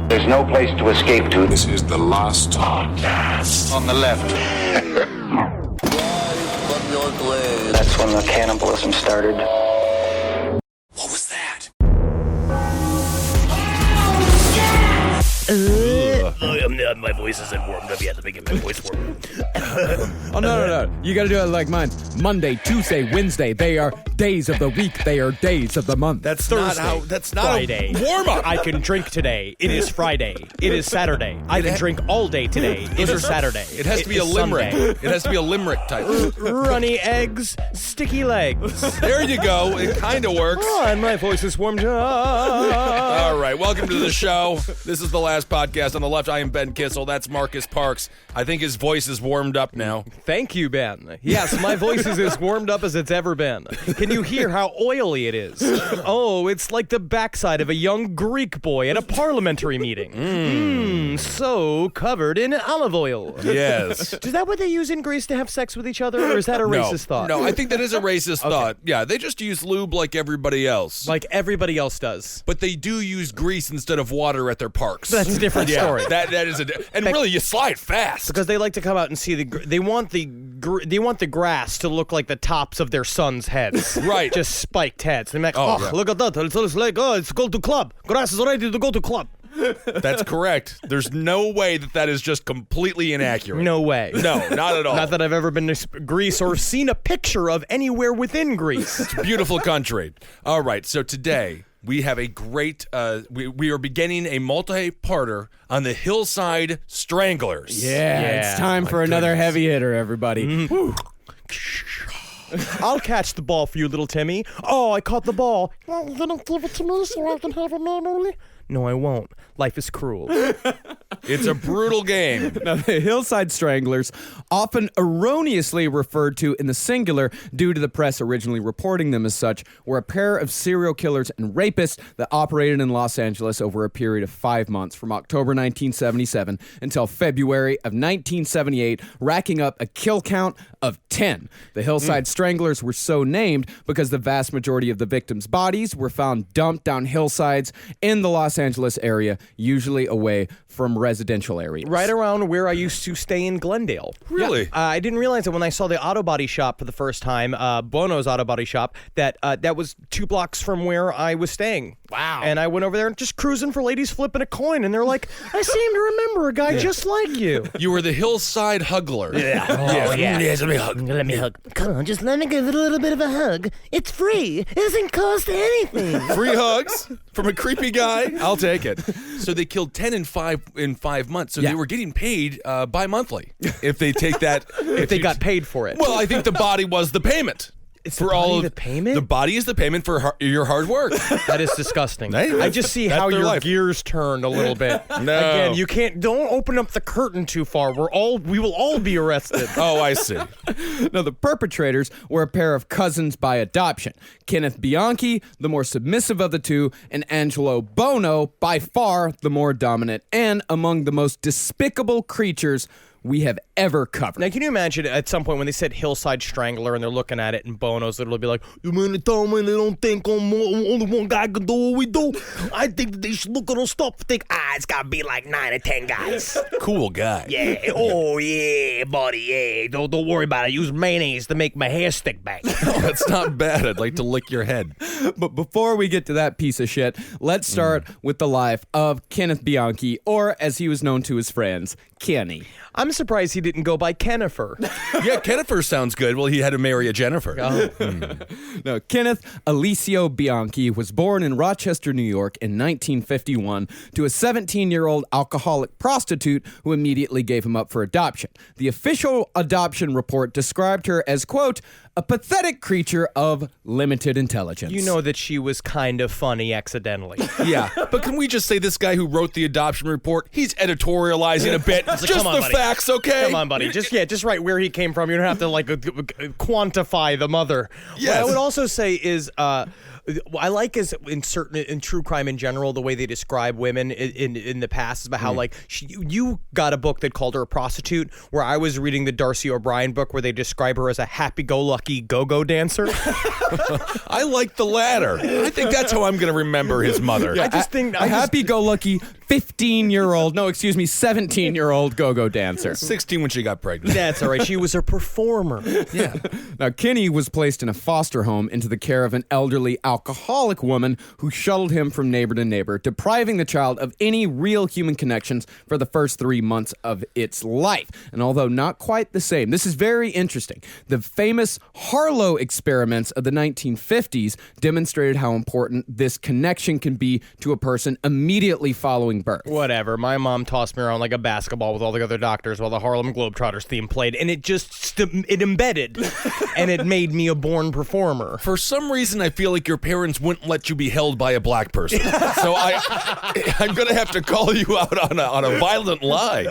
There's no place to escape to. This is the last podcast. On the left. That's when the cannibalism started. What was that? My voice isn't warmed up yet. Let me get my voice warmed. Oh, no. You gotta do it like mine. Monday, Tuesday, Wednesday. They are days of the week. They are days of the month. That's Thursday. not how. That's not Friday. a warm-up. I can drink today. It is Friday. It is Saturday. I can drink all day today. It is Saturday. It has to be a is limerick. Sunday. It has to be a limerick type. Runny eggs, sticky legs. There you go. It kind of works. Oh, and my voice is warmed up. All right, welcome to the show. This is the last podcast. On the left, I am Ben Kissel. That's Marcus Parks. I think his voice is warmed up now. Thank you, Ben. Yes, my voice is as warmed up as it's ever been. Can you hear how oily it is? Oh, it's like the backside of a young Greek boy at a parliamentary meeting. So covered in olive oil. Yes. Is that what they use in Greece to have sex with each other, or is that a racist thought? No, I think that is a racist thought. Yeah, they just use lube like everybody else. Like everybody else does. But they do use grease instead of water at their parks. That's a different story. That is and really you slide fast because they like to come out and see they want the grass to look like the tops of their sons' heads. Right. Just spiked heads. They're like, yeah. Look at that. It's like, it's go to club. Grass is ready to go to club. That's correct. There's no way that is just completely inaccurate. No way. No, not at all. Not that I've ever been to Greece or seen a picture of anywhere within Greece. It's a beautiful country. All right, so today we have a great, we are beginning a multi-parter on the Hillside Stranglers. Yeah, it's time for another heavy hitter, everybody. I'll catch the ball for you, little Timmy. Oh, I caught the ball. Well, you don't give it to me so I can have it manually? No, I won't. Life is cruel. It's a brutal game. Now, the Hillside Stranglers, often erroneously referred to in the singular due to the press originally reporting them as such, were a pair of serial killers and rapists that operated in Los Angeles over a period of 5 months from October 1977 until February of 1978, racking up a kill count of 10. The Hillside Stranglers were so named because the vast majority of the victims' bodies were found dumped down hillsides in the Los Angeles area, usually away from residential areas. Right around where I used to stay in Glendale. Really? I didn't realize that when I saw the auto body shop for the first time, Buono's auto body shop, that was 2 blocks from where I was staying. Wow. And I went over there and just cruising for ladies flipping a coin, and they're like, I seem to remember a guy just like you. You were the Hillside Huggler. Yeah. Oh, yeah. Yes, let me hug. Let me hug. Come on, just let me give it a little bit of a hug. It's free. It doesn't cost anything. Free hugs from a creepy guy. I'll take it. So they killed 10 in 5 months. So they were getting paid bi-monthly if they take that. If they got paid for it. Well, I think the body was the payment. It's for all of the payment? The body is the payment for your hard work. That is disgusting. Hey, I just see how your life. gears turned a little bit. No. Again, don't open up the curtain too far. We will all be arrested. Oh, I see. Now, the perpetrators were a pair of cousins by adoption. Kenneth Bianchi, the more submissive of the two, and Angelo Buono, by far the more dominant, and among the most despicable creatures we have ever covered. Now, can you imagine at some point when they said Hillside Strangler and they're looking at it and Bono's literally be like, you mean to tell me they don't think only one guy can do what we do? I think that they should look at our stuff and think, it's got to be like 9 or 10 guys. Cool guy. Yeah. Oh, yeah, buddy, yeah. Don't worry about it. I use mayonnaise to make my hair stick back. Oh, that's not bad. I'd like to lick your head. But before we get to that piece of shit, let's start with the life of Kenneth Bianchi, or as he was known to his friends, Kenny. I'm surprised he didn't go by Kennifer. Yeah, Kennifer sounds good. Well, he had to marry a Jennifer. No, Kenneth Alessio Bianchi was born in Rochester, New York in 1951 to a 17-year-old alcoholic prostitute who immediately gave him up for adoption. The official adoption report described her as, quote, a pathetic creature of limited intelligence. You know that she was kind of funny accidentally. Yeah, but can we just say this guy who wrote the adoption report, he's editorializing a bit. Just come on, the buddy. facts, okay? Come on, buddy. Just write where he came from. You don't have to quantify the mother. Yes. What I would also say is I like is in true crime in general, the way they describe women in the past is about how like you got a book that called her a prostitute, where I was reading the Darcy O'Brien book where they describe her as a happy-go-lucky go-go dancer. I like the latter. I think that's how I'm going to remember his mother. I just think a happy-go-lucky 17-year-old go-go dancer. 16 when she got pregnant. That's all right. She was a performer. Yeah. Now, Kenny was placed in a foster home into the care of an elderly alcoholic woman who shuttled him from neighbor to neighbor, depriving the child of any real human connections for the first 3 months of its life. And although not quite the same, this is very interesting. The famous Harlow experiments of the 1950s demonstrated how important this connection can be to a person immediately following birth. Whatever. My mom tossed me around like a basketball with all the other doctors while the Harlem Globetrotters theme played, and it just it embedded, and it made me a born performer. For some reason, I feel like your parents wouldn't let you be held by a black person. So I'm going to have to call you out on a violent lie.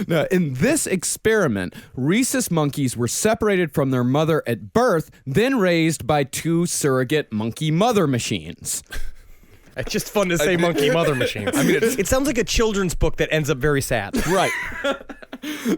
Now, in this experiment, rhesus monkeys were separated from their mother at birth, then raised by 2 surrogate monkey mother machines. It's just fun to say monkey mother machines. I mean, it sounds like a children's book that ends up very sad. Right.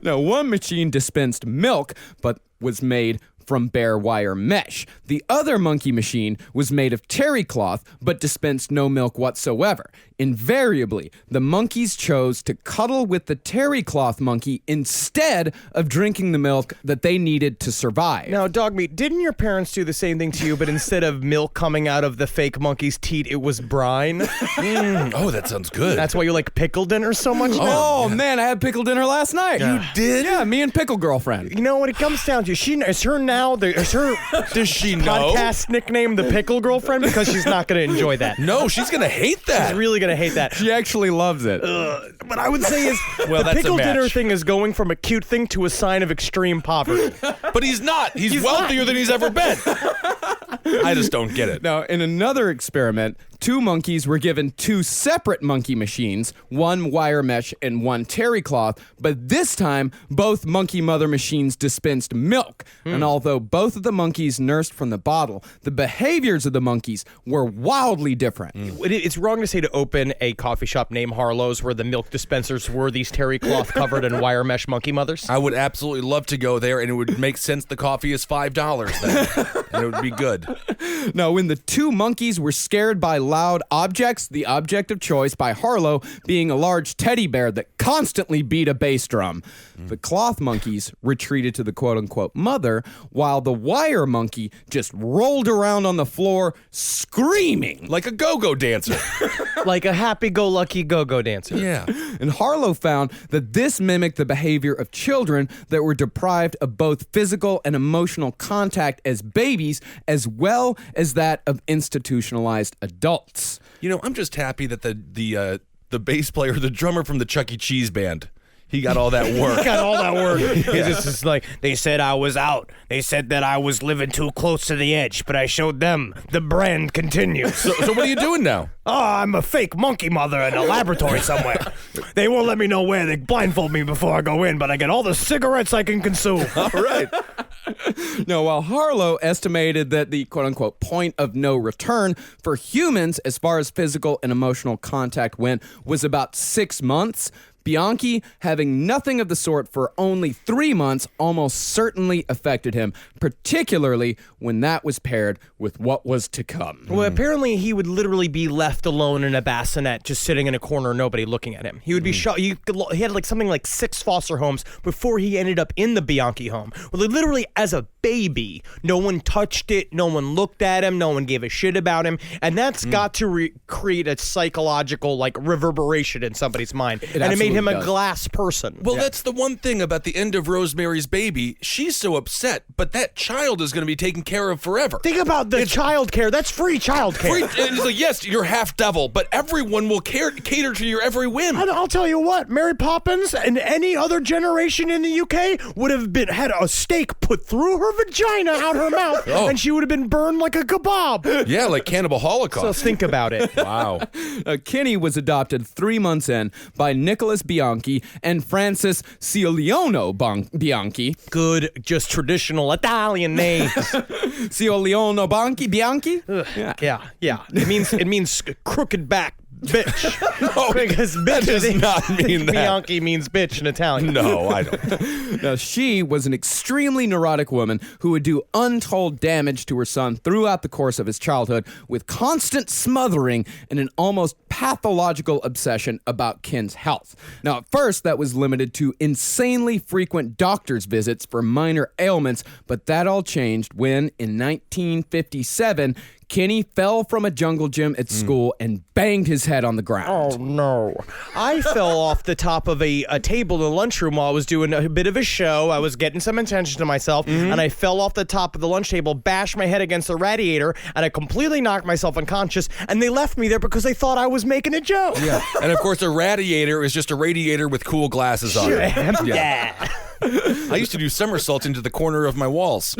Now, one machine dispensed milk, but was made from bare wire mesh. The other monkey machine was made of terry cloth, but dispensed no milk whatsoever. Invariably, the monkeys chose to cuddle with the terry cloth monkey instead of drinking the milk that they needed to survive. Now, dog meat, didn't your parents do the same thing to you, but instead of milk coming out of the fake monkey's teat, it was brine? Oh, that sounds good. That's why you like pickle dinner so much now? Oh, man, I had pickle dinner last night. You did? Yeah, me and Pickle Girlfriend. You know what it comes down to? Is her Does she know? podcast nickname the Pickle Girlfriend? Because she's not going to enjoy that. No, she's going to hate that. She's really going to hate that. She actually loves it. What I would say is Well, the that's a pickle match. dinner thing is going from a cute thing to a sign of extreme poverty. But he's not. He's wealthier than he's ever been. I just don't get it. Now, in another experiment, 2 monkeys were given 2 separate monkey machines, one wire mesh and one terry cloth, but this time, both monkey mother machines dispensed milk. And although both of the monkeys nursed from the bottle, the behaviors of the monkeys were wildly different. It's wrong to say to open a coffee shop named Harlow's where the milk dispensers were these terry cloth covered and wire mesh monkey mothers. I would absolutely love to go there, and it would make sense the coffee is $5 then. And it would be good. Now, when the 2 monkeys were scared by loud objects, the object of choice by Harlow being a large teddy bear that constantly beat a bass drum, the cloth monkeys retreated to the quote-unquote mother, while the wire monkey just rolled around on the floor screaming. Like a go-go dancer. Like a happy-go-lucky go-go dancer. Yeah. And Harlow found that this mimicked the behavior of children that were deprived of both physical and emotional contact as babies, as well as that of institutionalized adults. You know, I'm just happy that the bass player, the drummer from the Chuck E. Cheese band, he got all that work. Got all that word. It's just like, they said I was out. They said that I was living too close to the edge, but I showed them the brand continues. So what are you doing now? Oh, I'm a fake monkey mother in a laboratory somewhere. They won't let me know where. They blindfold me before I go in, but I get all the cigarettes I can consume. All right. Now, while Harlow estimated that the quote-unquote point of no return for humans as far as physical and emotional contact went was about 6 months, Bianchi, having nothing of the sort for only 3 months, almost certainly affected him, particularly when that was paired with what was to come. Well, apparently he would literally be left alone in a bassinet, just sitting in a corner, nobody looking at him. He would be shot. He had like something like 6 foster homes before he ended up in the Bianchi home. Well, literally, as a baby, no one touched it, no one looked at him, no one gave a shit about him, and that's got to create a psychological like reverberation in somebody's mind, and it made him a glass person. Well, that's the one thing about the end of Rosemary's Baby. She's so upset, but that child is going to be taken care of forever. Think about the child care. That's free child care. And it's like, yes, you're half devil, but everyone will cater to your every whim. And I'll tell you what, Mary Poppins and any other generation in the UK would have had a stake put through her vagina out her mouth, and she would have been burned like a kebab. Yeah, like Cannibal Holocaust. So think about it. Wow. Kenny was adopted 3 months in by Nicholas Bianchi and Francis Cioliano Bianchi. Good, just traditional Italian names. Cioliano Bianchi? Yeah. It means crooked back bitch. Because that does not mean that. Bianchi means bitch in Italian. No, I don't. Now, she was an extremely neurotic woman who would do untold damage to her son throughout the course of his childhood with constant smothering and an almost pathological obsession about Ken's health. Now, at first, that was limited to insanely frequent doctor's visits for minor ailments, but that all changed when, in 1957, Kenny fell from a jungle gym at school and banged his head on the ground. Oh, no. I fell off the top of a table in the lunchroom while I was doing a bit of a show. I was getting some attention to myself, and I fell off the top of the lunch table, bashed my head against the radiator, and I completely knocked myself unconscious, and they left me there because they thought I was making a joke. Yeah. And, of course, a radiator is just a radiator with cool glasses on it. Yeah. I used to do somersaults into the corner of my walls.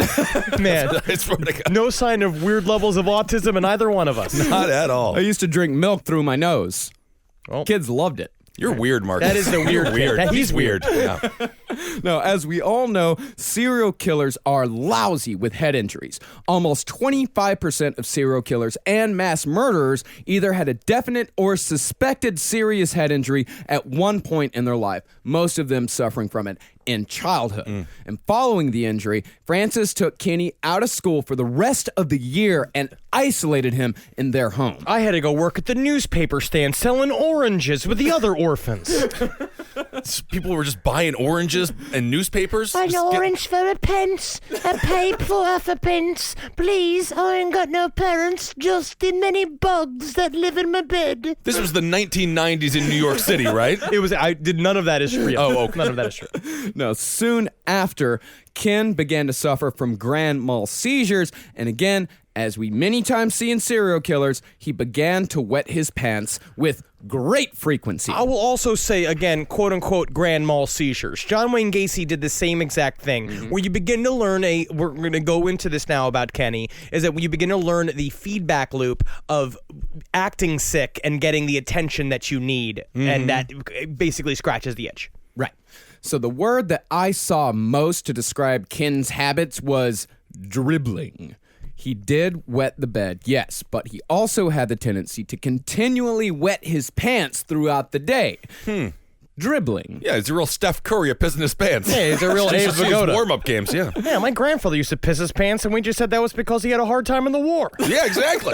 Man, I swear to God. no sign of weird levels of autism in either one of us. Not at all. I used to drink milk through my nose. Oh. Kids loved it. You're weird, Marcus. That is the weird kid. Weird. He's weird. Yeah. Now, as we all know, serial killers are lousy with head injuries. Almost 25% of serial killers and mass murderers either had a definite or suspected serious head injury at one point in their life, most of them suffering from it in childhood. And following the injury, Francis took Kenny out of school for the rest of the year and isolated him in their home. I had to go work at the newspaper stand selling oranges with the other orphans. People were just buying oranges and newspapers. An Just orange for a pence, a pape for half a pence. Please, I ain't got no parents, just the many bugs that live in my bed. This was the 1990s in New York City, right? None of that is true. Oh, okay. None of that is true. Now, soon after, Ken began to suffer from grand mal seizures, and again, as we many times see in serial killers, he began to wet his pants with great frequency. I will also say, again, quote-unquote, grand mal seizures. John Wayne Gacy did the same exact thing, where you begin to learn we're going to go into this now about Kenny, is that when you begin to learn the feedback loop of acting sick and getting the attention that you need, and that basically scratches the itch. Right. So the word that I saw most to describe Ken's habits was dribbling. He did wet the bed, yes, but he also had the tendency to continually wet his pants throughout the day. Dribbling. Yeah, he's a real Steph Curry of pissing his pants. Yeah, he's a real Abe Vigoda. Warm-up games, yeah. Yeah, my grandfather used to piss his pants, and we just said that was because he had a hard time in the war. Yeah, exactly.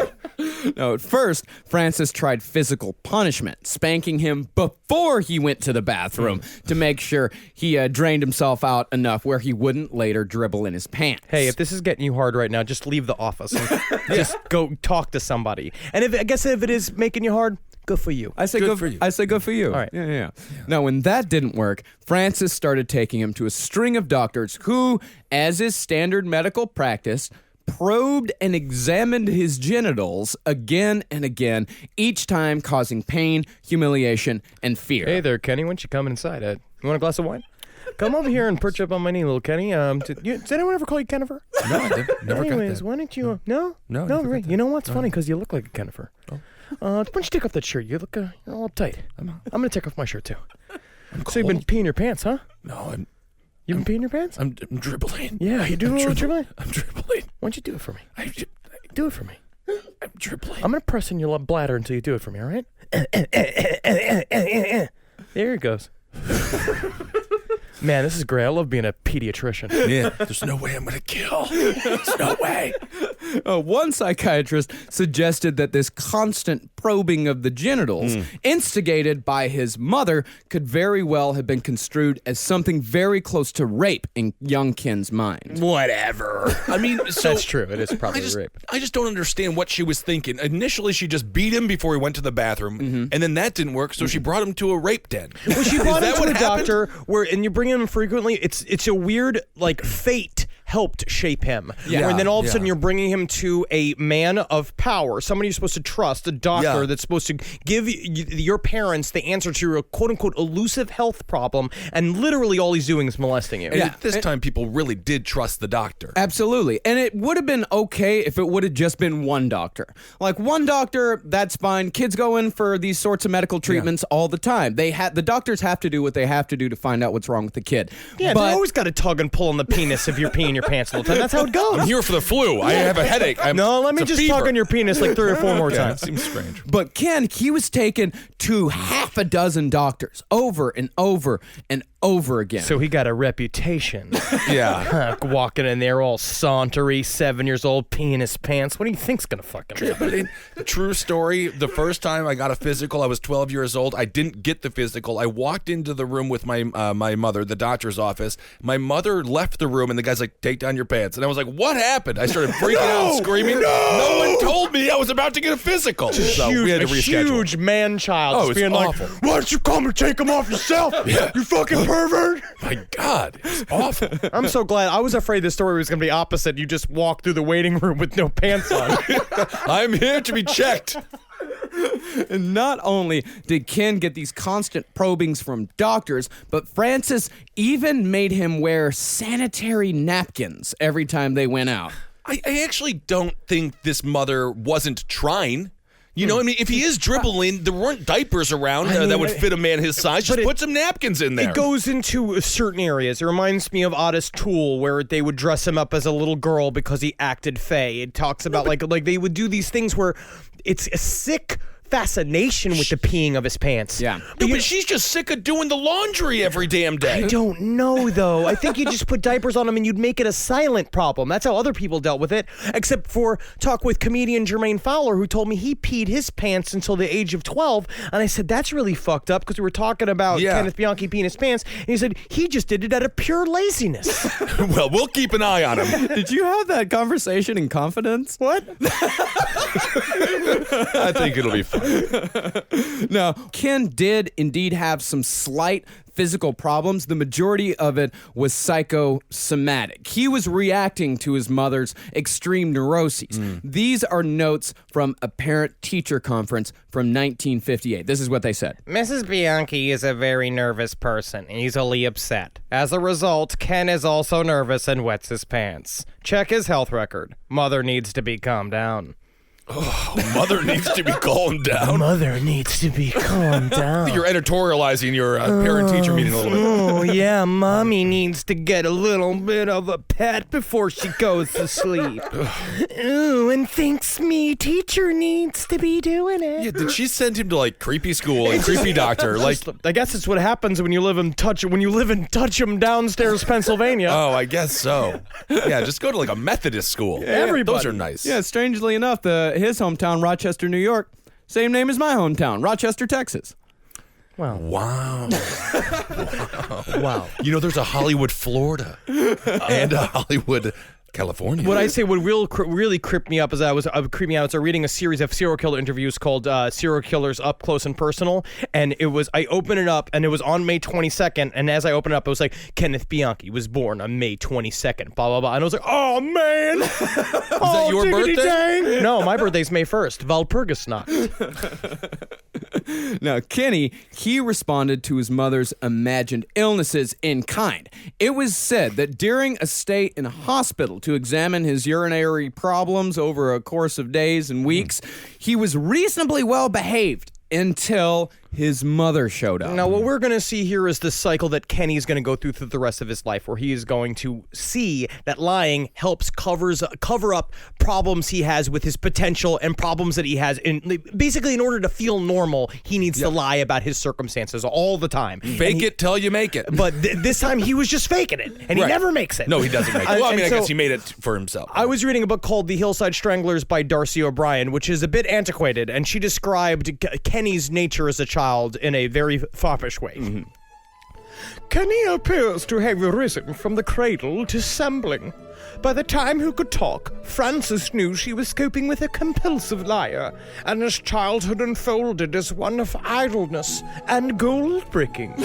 Now, at first, Francis tried physical punishment, spanking him before he went to the bathroom to make sure he drained himself out enough where he wouldn't later dribble in his pants. Hey, if this is getting you hard right now, just leave the office. And just go talk to somebody. And if it is making you hard, good for you. I say good for you. I say good for you. All right. Yeah. Now, when that didn't work, Francis started taking him to a string of doctors who, as is standard medical practice, probed and examined his genitals again and again, each time causing pain, humiliation, and fear. Hey there, Kenny. Why don't you come inside? You want a glass of wine? Come over here and perch up on my knee, little Kenny. Does anyone ever call you Kennifer? No, I never Anyways, got that. why don't you... No? No, I never got Right. that. You know what's funny? Because you look like a Kennifer. Oh. Why don't you take off that shirt? You look you're all uptight. I'm going to take off my shirt, too. So you've been peeing your pants, huh? No, You've been peeing your pants? I'm dribbling. Yeah, you doing a little dribbling? I'm dribbling. Why don't you do it for me? Do it for me. I'm dribbling. I'm going to press in your bladder until you do it for me, all right? There it goes. Man, this is great. I love being a pediatrician. Yeah, there's no way I'm going to kill. There's no way. One psychiatrist suggested that this constant probing of the genitals, instigated by his mother, could very well have been construed as something very close to rape in young Ken's mind. Whatever. I mean, so That's true. It is probably rape. I just don't understand what she was thinking. Initially, she just beat him before he went to the bathroom, and then that didn't work, so she brought him to a rape den. Well, she brought him that to what a happened? doctor and you bring him frequently. It's a weird, fate helped shape him. Yeah, And then all of a yeah. sudden you're bringing him to a man of power, somebody you're supposed to trust, a doctor that's supposed to give your parents the answer to your quote-unquote elusive health problem, and literally all he's doing is molesting you. And at this time, people really did trust the doctor. Absolutely. And it would have been okay if it would have just been one doctor. Like one doctor, that's fine. Kids go in for these sorts of medical treatments all the time. The doctors have to do what they have to do to find out what's wrong with the kid. Yeah, but they always got to tug and pull on the penis if you're peeing your pants all the time. That's how it goes. I'm here for the flu. I have a headache. No, let me it's a just fever. tug on your penis like 3 or 4 more Yeah, it times. seems strange. But Ken, he was taken to half a dozen doctors over and over and over again. So he got a reputation. Yeah. Walking in there all sauntery, 7 years old, peeing in his pants. What do you think's going to fucking happen? True story. The first time I got a physical, I was 12 years old. I didn't get the physical. I walked into the room with my mother, the doctor's office. My mother left the room, and the guy's like, "Take down your pants." And I was like, "What happened?" I started freaking out, screaming. No one told me I was about to get a physical. So we had to reschedule. Huge man-child Oh, just it's being awful. like, "Why don't you come and take them off yourself? You fucking pervert!" My God, it's awful. I'm so glad. I was afraid the story was going to be opposite. You just walk through the waiting room with no pants on. I'm here to be checked. And not only did Ken get these constant probings from doctors, but Francis even made him wear sanitary napkins every time they went out. I actually don't think this mother wasn't trying. You know, I mean, if he is dribbling, there weren't diapers around that would fit a man his size. Just put some napkins in there. It goes into certain areas. It reminds me of Otis Toole, where they would dress him up as a little girl because he acted fey. It talks about like they would do these things where it's a sick fascination with the peeing of his pants. Yeah. No, but she's just sick of doing the laundry every damn day. I don't know, though. I think you just put diapers on him and you'd make it a silent problem. That's how other people dealt with it, except for talk with comedian Jermaine Fowler, who told me he peed his pants until the age of 12. And I said, that's really fucked up, because we were talking about Kenneth Bianchi peeing his pants. And he said, he just did it out of pure laziness. Well, we'll keep an eye on him. Did you have that conversation in confidence? What? I think it'll be fun. Now, Ken did indeed have some slight physical problems. The majority of it was psychosomatic. He was reacting to his mother's extreme neuroses. These are notes from a parent-teacher conference from 1958. This is what they said. Mrs. Bianchi is a very nervous person, easily upset. As a result, Ken is also nervous and wets his pants. Check his health record. Mother needs to be calmed down. Mother needs to be calmed down. Mother needs to be calmed down. You're editorializing your parent-teacher meeting a little bit. Oh, yeah, Mommy needs to get a little bit of a pet before she goes to sleep. Ooh, and thinks me teacher needs to be doing it. Yeah, did she send him to like creepy school and creepy doctor? Like, I guess it's what happens when you live in Touch'em downstairs, Pennsylvania. oh, I guess so. Yeah, just go to like a Methodist school. Everybody. Those are nice. Yeah, strangely enough, his hometown, Rochester, New York, same name as my hometown, Rochester, Texas. Wow. Wow. You know, there's a Hollywood, Florida, and a Hollywood, California. What I say would really creep me up as I was creeping out. So reading a series of serial killer interviews called Serial Killers Up Close and Personal, and I opened it up and it was on May 22nd, and as I opened it up it was like, Kenneth Bianchi was born on May 22nd, blah blah blah, and I was like, oh man, is that your birthday? No, my birthday's May 1st, Walpurgisnacht. Now, Kenny, he responded to his mother's imagined illnesses in kind. It was said that during a stay in a hospital to examine his urinary problems over a course of days and weeks, he was reasonably well behaved until his mother showed up. Now, what we're going to see here is the cycle that Kenny's going to go through the rest of his life, where he is going to see that lying helps cover up problems he has with his potential and problems that he has. Basically, in order to feel normal, he needs to lie about his circumstances all the time. Fake it till you make it. But this time, he was just faking it, and he never makes it. No, he doesn't make it. Well, I mean, I so, guess he made it for himself. I was reading a book called The Hillside Stranglers by Darcy O'Brien, which is a bit antiquated, and she described Kenny's nature as a child in a very foppish way. Mm-hmm. Kenny appears to have risen from the cradle to stumbling. By the time he could talk, Francis knew she was coping with a compulsive liar, and his childhood unfolded as one of idleness and gold-breaking.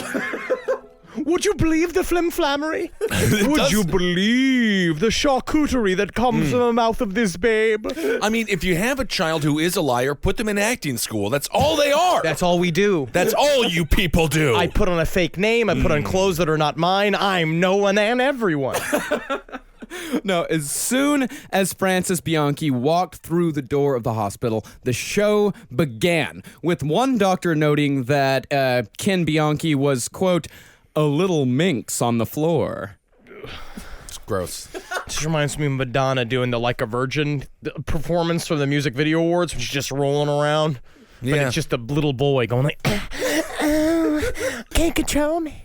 Would you believe the flimflammery? Would you believe the charcuterie that comes from the mouth of this babe? I mean, if you have a child who is a liar, put them in acting school. That's all they are. That's all we do. That's all you people do. I put on a fake name. I put on clothes that are not mine. I'm no one and everyone. No, as soon as Francis Bianchi walked through the door of the hospital, the show began, with one doctor noting that Ken Bianchi was, quote, a little minx on the floor. It's gross. This reminds me of Madonna doing the Like a Virgin performance from the Music Video Awards, which is just rolling around. But Yeah. it's just a little boy going like, Can't control me.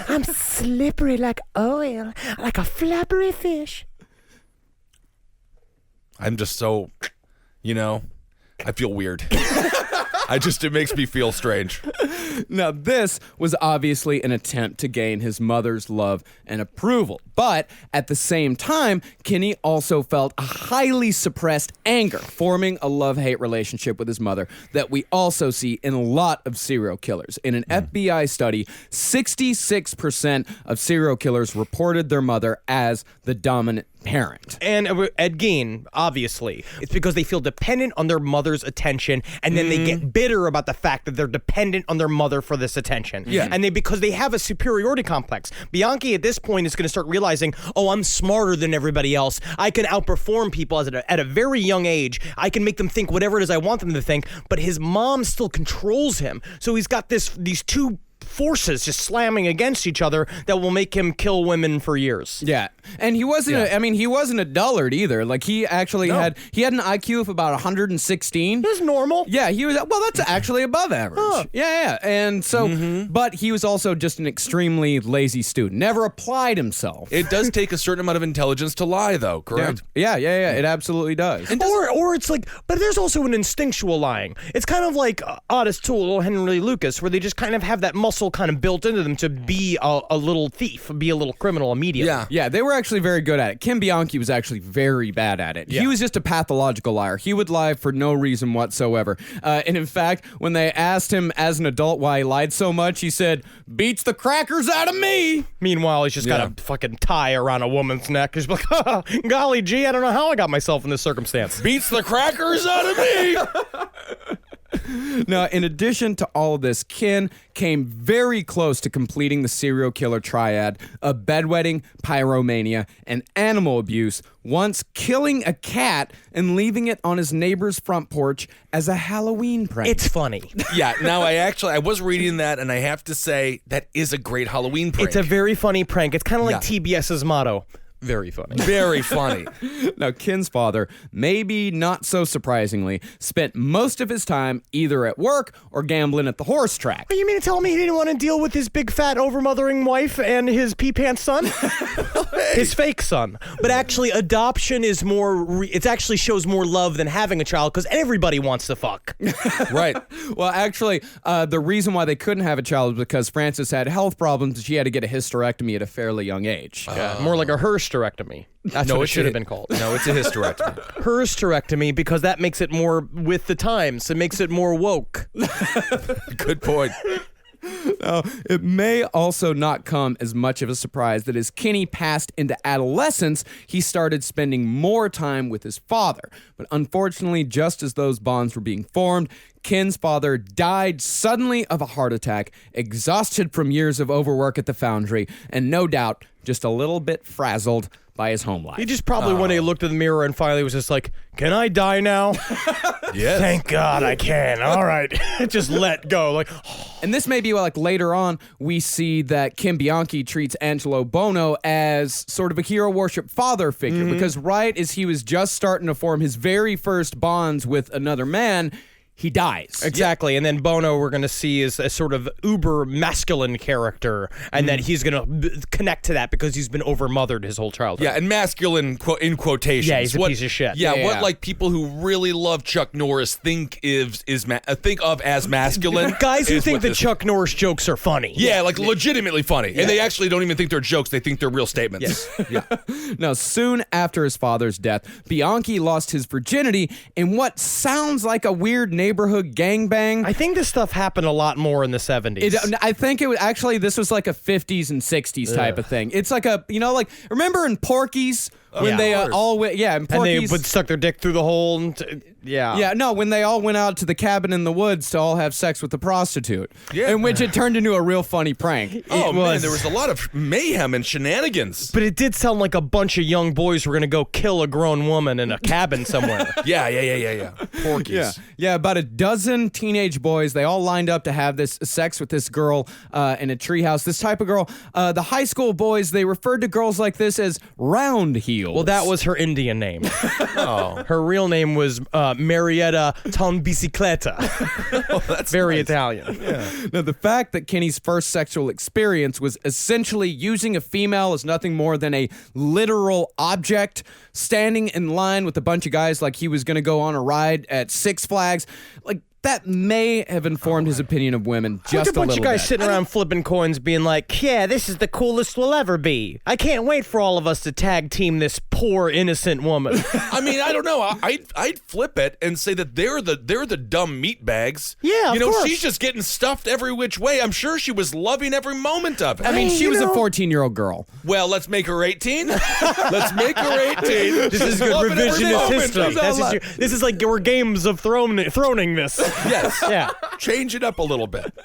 I'm slippery like oil, like a flappery fish. I'm just so, I feel weird. It makes me feel strange. Now, this was obviously an attempt to gain his mother's love and approval. But at the same time, Kenny also felt a highly suppressed anger, forming a love-hate relationship with his mother that we also see in a lot of serial killers. In an FBI study, 66% of serial killers reported their mother as the dominant parent. and Ed Gein, obviously. It's because they feel dependent on their mother's attention, and then they get bitter about the fact that they're dependent on their mother for this attention. Yeah. And because they have a superiority complex. Bianchi at this point is going to start realizing, oh, I'm smarter than everybody else. I can outperform people at a very young age. I can make them think whatever it is I want them to think, but his mom still controls him. So he's got these two forces just slamming against each other that will make him kill women for years. Yeah. And he wasn't he wasn't a dullard either. Like he actually had an IQ of about 116. That's normal. Yeah, he was that's actually above average. Huh. Yeah. And so but he was also just an extremely lazy student. Never applied himself. It does take a certain amount of intelligence to lie, though, correct? Yeah, it absolutely does. Or it's like, but there's also an instinctual lying. It's kind of like Otis Toole or Henry Lucas, where they just kind of have that muscle kind of built into them to be a little thief, be a little criminal immediately. Yeah, they were actually very good at it. Kim Bianchi was actually very bad at it. Yeah. He was just a pathological liar. He would lie for no reason whatsoever. And in fact, when they asked him as an adult why he lied so much, he said, "Beats the crackers out of me." Meanwhile, he's just got a fucking tie around a woman's neck. He's like, oh, golly gee, I don't know how I got myself in this circumstance. Beats the crackers out of me. Now, in addition to all of this, Ken came very close to completing the serial killer triad of bedwetting, pyromania, and animal abuse, once killing a cat and leaving it on his neighbor's front porch as a Halloween prank. It's funny. Yeah, now I was reading that, and I have to say, that is a great Halloween prank. It's a very funny prank. It's kind of like TBS's motto. Very funny. Very funny. Now, Ken's father, maybe not so surprisingly, spent most of his time either at work or gambling at the horse track. You mean to tell me he didn't want to deal with his big fat overmothering wife and his pee-pants son? His fake son. But actually, adoption is more, it actually shows more love than having a child because everybody wants to fuck. Right. Well, actually, the reason why they couldn't have a child was because Frances had health problems and she had to get a hysterectomy at a fairly young age. More like a hysterectomy. That's what it should have been called. No, it's a hysterectomy. Hysterectomy because that makes it more with the times. It makes it more woke. Good point. Now, it may also not come as much of a surprise that as Kenny passed into adolescence, he started spending more time with his father. But unfortunately, just as those bonds were being formed, Ken's father died suddenly of a heart attack, exhausted from years of overwork at the foundry, and no doubt just a little bit frazzled by his home life. He just probably one day looked in the mirror and finally was just like, can I die now? Yes. Thank God I can. All right. Just let go. Like, And this may be like later on we see that Kim Bianchi treats Angelo Buono as sort of a hero worship father figure because right as he was just starting to form his very first bonds with another man, he dies. exactly. And then Bono we're going to see is a sort of uber masculine character and that he's going to connect to that because he's been overmothered his whole childhood. Yeah, and masculine in quotations. Yeah, he's a piece of shit. Yeah, Yeah, what yeah. like people who really love Chuck Norris think of as masculine. Guys who is think what that this- Chuck Norris jokes are funny. Yeah, like legitimately funny. And they actually don't even think they're jokes. They think they're real statements. Yeah. Now, soon after his father's death, Bianchi lost his virginity in what sounds like a weird neighborhood neighborhood gangbang. I think this stuff happened a lot more in the 70s. I think it was actually, this was like a 50s and 60s type of thing. It's like a, like, remember in Porky's when they all went, in Porky's. And they would stuck their dick through the hole. When they all went out to the cabin in the woods to all have sex with the prostitute. Yeah. In which it turned into a real funny prank. Man, there was a lot of mayhem and shenanigans. But it did sound like a bunch of young boys were going to go kill a grown woman in a cabin somewhere. Yeah. Porky's. Yeah, about a dozen teenage boys. They all lined up to have this sex with this girl in a treehouse. This type of girl. The high school boys, they referred to girls like this as round heels. Well, that was her Indian name. Her real name was Marietta Tonbicicletta. That's very nice. Italian. Now, the fact that Kenny's first sexual experience was essentially using a female as nothing more than a literal object, standing in line with a bunch of guys like he was going to go on a ride at Six Flags, like, that may have informed his opinion of women just a little bit. A bunch of guys sitting around flipping coins being like, yeah, this is the coolest we'll ever be. I can't wait for all of us to tag team this poor, innocent woman. I mean, I don't know. I'd flip it and say that they're the dumb meatbags. Yeah, of course. She's just getting stuffed every which way. I'm sure she was loving every moment of it. I mean, she was a 14-year-old girl. Well, let's make her 18. Let's make her 18. This is good revisionist history. This is like we're Games of Throning this. Yes. Yeah. Change it up a little bit.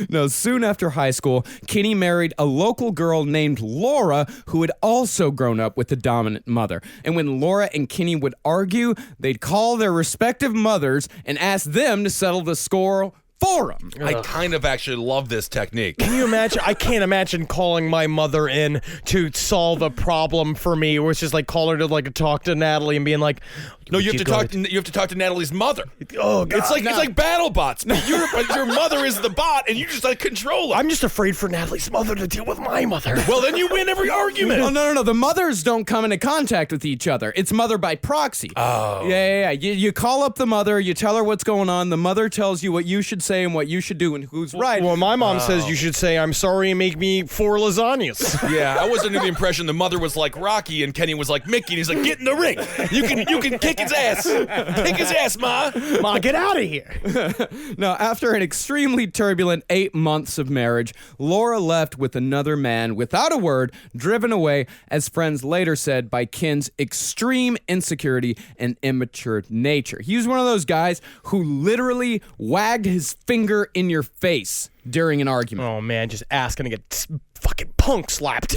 No, soon after high school, Kenny married a local girl named Laura who had also grown up with a dominant mother. And when Laura and Kenny would argue, they'd call their respective mothers and ask them to settle the score for him. I kind of actually love this technique. Can you imagine? I can't imagine calling my mother in to solve a problem for me, where it's just like call her to like talk to Natalie and being like, no, you have to talk to Natalie's mother. Oh, God. It's like battle bots, but your mother is the bot, and you just like control her. I'm just afraid for Natalie's mother to deal with my mother. Well, then you win every argument. Oh, no. The mothers don't come into contact with each other. It's mother by proxy. Oh. Yeah. You call up the mother, you tell her what's going on. The mother tells you what you should say and what you should do and who's right. Well, my mom says you should say, I'm sorry and make me 4 lasagnas. Yeah, I was under the impression the mother was like Rocky and Kenny was like Mickey, and he's like, get in the ring. You can kick his ass. Kick his ass, Ma. Ma, get out of here. Now, after an extremely turbulent 8 months of marriage, Laura left with another man without a word, driven away, as friends later said, by Ken's extreme insecurity and immature nature. He was one of those guys who literally wagged his finger in your face during an argument. Oh, man, just asking to get fucking punk slapped.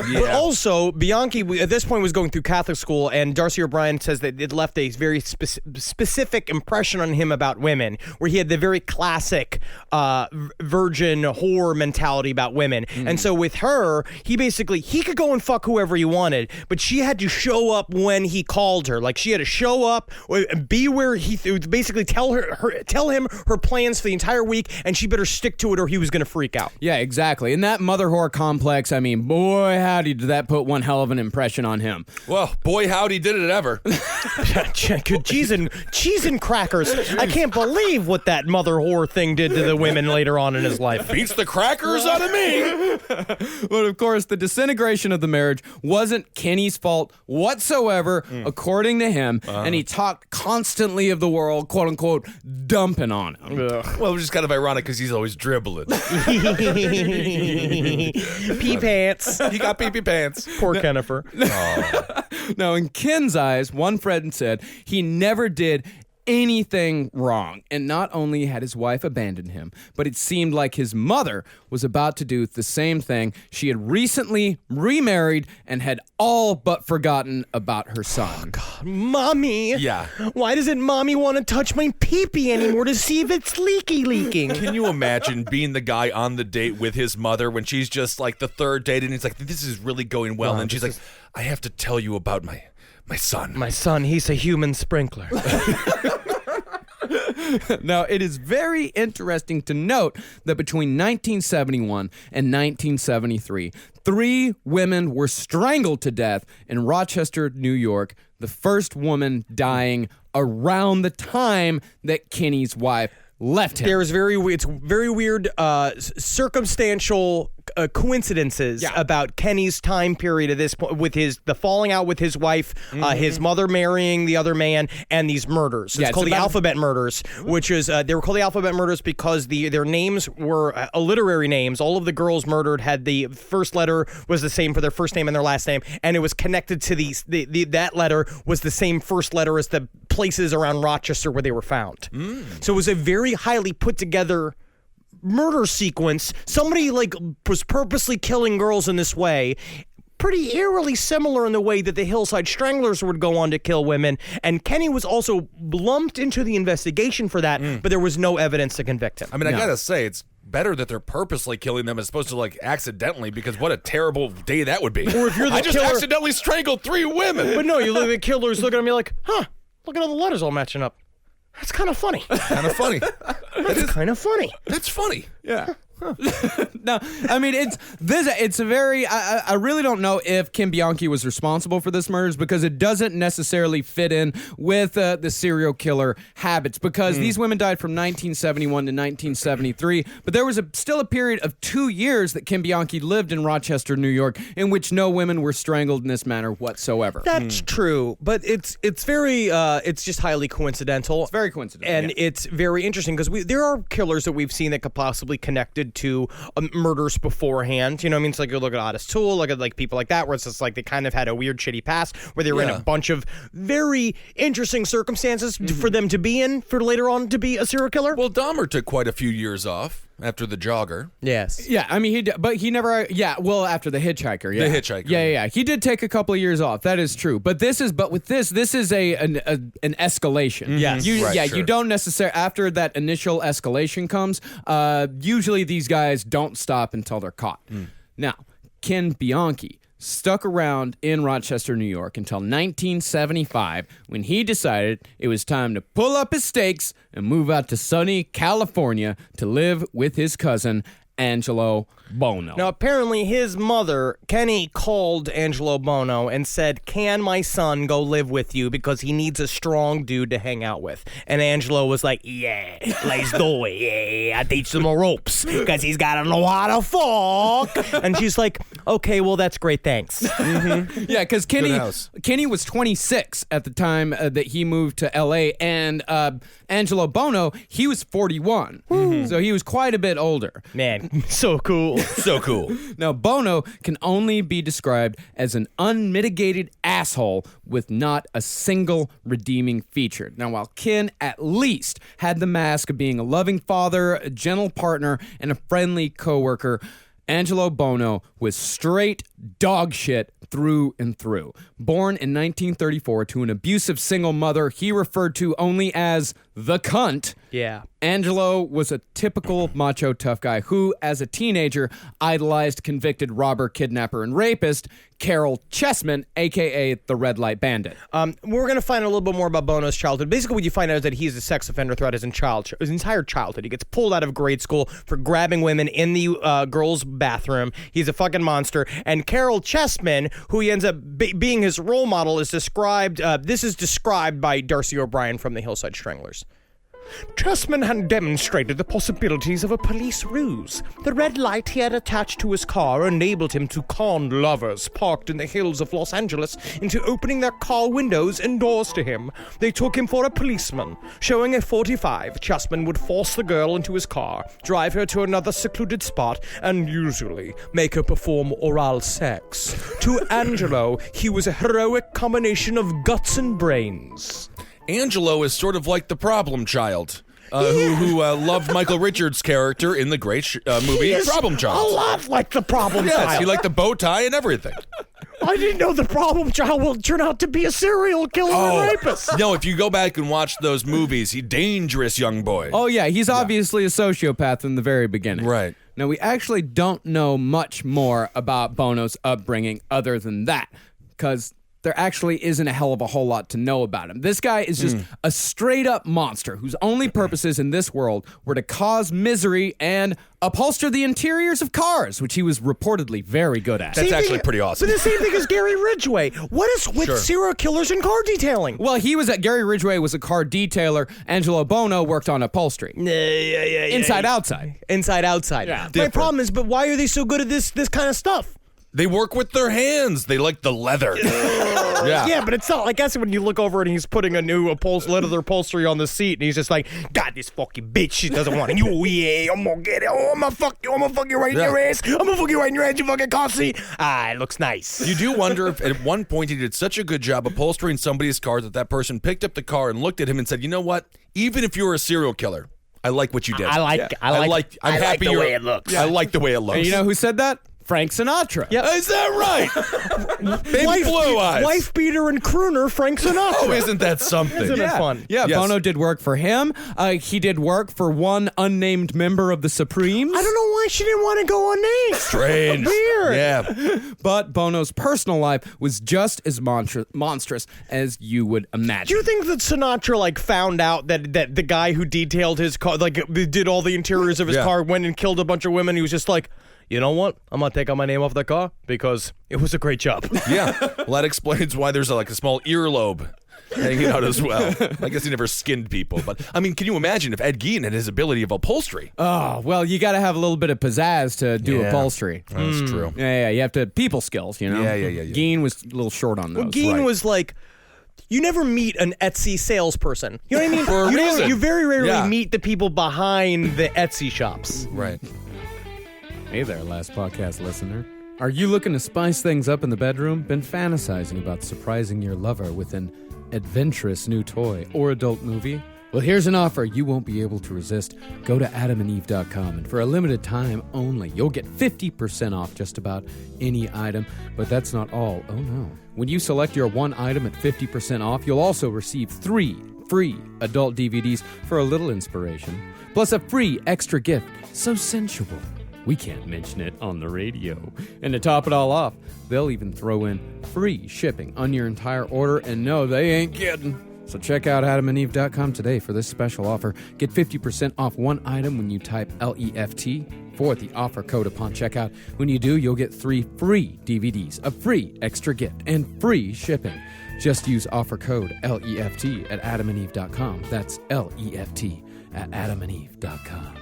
Yeah. But also, Bianchi, at this point, was going through Catholic school, and Darcy O'Brien says that it left a very specific impression on him about women, where he had the very classic virgin whore mentality about women. And so with her, he could go and fuck whoever he wanted, but she had to show up when he called her. Like, she had to show up, be where he basically tell him her plans for the entire week, and she better stick to it or he was going to freak out. Yeah, exactly. And that mother whore complex, I mean, boy, howdy, did that put one hell of an impression on him. Well, boy, howdy, did it ever. Cheese and crackers. I can't believe what that mother whore thing did to the women later on in his life. Beats the crackers out of me. But of course, the disintegration of the marriage wasn't Kenny's fault whatsoever, according to him, and he talked constantly of the world, quote unquote, dumping on him. Well, which is kind of ironic because he's always dribbling. Pee pants. He got pee pants. Poor Kennifer. Now, in Ken's eyes, one friend said he never did anything wrong. And not only had his wife abandoned him, but it seemed like his mother was about to do the same thing. She had recently remarried and had all but forgotten about her son. Oh, God. Mommy. Yeah. Why doesn't Mommy want to touch my pee-pee anymore to see if it's leaking? Can you imagine being the guy on the date with his mother when she's just like the third date and he's like, this is really going well. And she's like, I have to tell you about my son. My son, he's a human sprinkler. Now, it is very interesting to note that between 1971 and 1973, 3 women were strangled to death in Rochester, New York, the first woman dying around the time that Kenny's wife left him. It's very weird circumstantial coincidences about Kenny's time period at this point, with the falling out with his wife, his mother marrying the other man, and these murders. It's called the Alphabet Murders, which is they were called the Alphabet Murders because their names were alliterary names. All of the girls murdered had the first letter was the same for their first name and their last name, and it was connected to that letter was the same first letter as the places around Rochester where they were found. So it was a very highly put together murder sequence. Somebody was purposely killing girls in this way, pretty eerily similar in the way that the Hillside Stranglers would go on to kill women, and Kenny was also lumped into the investigation for that, but there was no evidence to convict him. I mean, I gotta say, it's better that they're purposely killing them as opposed to accidentally, because what a terrible day that would be. Or if you're the I just killer, accidentally strangled 3 women. But no, you look at the killers looking at me like, look at all the letters all matching up. That's kind of funny. Kind of funny. That's kind of funny. That's funny. Yeah. No, I mean it's a very. I really don't know if Kim Bianchi was responsible for this murders, because it doesn't necessarily fit in with the serial killer habits, because these women died from 1971 to 1973, but there was still a period of 2 years that Kim Bianchi lived in Rochester, New York, in which no women were strangled in this manner whatsoever. That's true, but it's very it's just highly coincidental. It's very coincidental, and it's very interesting because there are killers that we've seen that could possibly connected to murders beforehand. You know what I mean? It's like you look at Otis Toole, look at people like that, where it's just they kind of had a weird shitty past where they were in a bunch of very interesting circumstances for them to be in for later on to be a serial killer. Well, Dahmer took quite a few years off after the jogger. Yes. Yeah, I mean, he never, well, after the hitchhiker, yeah. The hitchhiker. Yeah. He did take a couple of years off. That is true. But this is an escalation. Yes. You don't necessarily, after that initial escalation comes, usually these guys don't stop until they're caught. Now, Ken Bianchi stuck around in Rochester, New York until 1975, when he decided it was time to pull up his stakes and move out to sunny California to live with his cousin, Angelo Buono. Now, apparently his mother, Kenny, called Angelo Buono and said, "Can my son go live with you because he needs a strong dude to hang out with?" And Angelo was like, "Yeah, let's do it. Yeah, I teach him the ropes because he's got to know how to fuck." And she's like, "Okay, well, that's great. Thanks." Yeah, because Kenny was 26 at the time that he moved to L.A., and Angelo Buono, he was 41. So he was quite a bit older. Man, so cool. So cool. Now, Buono can only be described as an unmitigated asshole with not a single redeeming feature. Now, while Ken at least had the mask of being a loving father, a gentle partner, and a friendly coworker, Angelo Buono was straight dog shit through and through. Born in 1934 to an abusive single mother he referred to only as the cunt. Yeah. Angelo was a typical macho tough guy who, as a teenager, idolized convicted robber, kidnapper, and rapist Carol Chessman, a.k.a. the Red Light Bandit. We're going to find out a little bit more about Buono's childhood. Basically, what you find out is that he's a sex offender throughout his entire childhood. He gets pulled out of grade school for grabbing women in the girls' bathroom. He's a fucking monster. And Carol Chessman, who he ends up being his role model, is described, this is described by Darcy O'Brien from the Hillside Stranglers. Chessman had demonstrated the possibilities of a police ruse. The red light he had attached to his car enabled him to con lovers parked in the hills of Los Angeles into opening their car windows and doors to him. They took him for a policeman. Showing a 45, Chessman would force the girl into his car, drive her to another secluded spot, and usually make her perform oral sex. To Angelo, he was a heroic combination of guts and brains. Angelo is sort of like the problem child. Who loved Michael Richards' character in the great movie Problem Child. A lot like the problem child. Yes, he liked the bow tie and everything. I didn't know the problem child will turn out to be a serial killer and rapist. No, if you go back and watch those movies, he's a dangerous young boy. Oh, yeah, he's obviously a sociopath in the very beginning. Right. Now, we actually don't know much more about Buono's upbringing other than that, because there actually isn't a hell of a whole lot to know about him. This guy is just a straight-up monster whose only purposes in this world were to cause misery and upholster the interiors of cars, which he was reportedly very good at. That's actually pretty awesome. But the same thing as Gary Ridgway. What is with serial killers and car detailing? Well, Gary Ridgway was a car detailer. Angelo Buono worked on upholstery. Inside, outside. Inside, outside. Yeah. My problem is, but why are they so good at this kind of stuff? They work with their hands. They like the leather. Yeah, but it's not. I guess when you look over and he's putting a new leather upholstery on the seat, and he's just like, God, this fucking bitch, she doesn't want it. You, yeah, I'm gonna get it. Oh, I'm gonna fuck you. I'm gonna fuck you right in your ass. I'm gonna fuck you right in your ass, you fucking car seat. Ah, it looks nice. You do wonder if at one point he did such a good job upholstering somebody's car that person picked up the car and looked at him and said, you know what? Even if you were a serial killer, I like what you did. I like the way it looks. I like the way it looks. And you know who said that? Frank Sinatra. Yep. Is that right? Baby blue eyes. Wife beater and crooner Frank Sinatra. Oh, isn't that something? Isn't it fun? Yeah, Yes. Bono did work for him. He did work for one unnamed member of the Supremes. I don't know why she didn't want to go unnamed. Strange. Weird. Yeah. But Bono's personal life was just as monstrous as you would imagine. Do you think that Sinatra found out that the guy who detailed his car, did all the interiors of his car, went and killed a bunch of women? He was just like, you know what? I'm going to take out my name off the car because it was a great job. Yeah. Well, that explains why there's a small earlobe hanging out as well. I guess he never skinned people. But, I mean, can you imagine if Ed Gein had his ability of upholstery? Oh, well, you got to have a little bit of pizzazz to do upholstery. That's true. Yeah, you have to people skills, you know? Yeah. Gein was a little short on those. Well, Gein was like, you never meet an Etsy salesperson. You know what I mean? For a reason. You very rarely Yeah. meet the people behind the Etsy shops. Right. Hey there, Last Podcast listener. Are you looking to spice things up in the bedroom? Been fantasizing about surprising your lover with an adventurous new toy or adult movie? Well, here's an offer you won't be able to resist. Go to adamandeve.com, and for a limited time only, you'll get 50% off just about any item. But that's not all. Oh no. When you select your one item at 50% off, you'll also receive 3 free adult DVDs for a little inspiration, plus a free extra gift. So sensual. We can't mention it on the radio. And to top it all off, they'll even throw in free shipping on your entire order, and no, they ain't kidding. So check out adamandeve.com today for this special offer. Get 50% off one item when you type LEFT for the offer code upon checkout. When you do, you'll get 3 free DVDs, a free extra gift, and free shipping. Just use offer code LEFT at adamandeve.com. That's LEFT at adamandeve.com.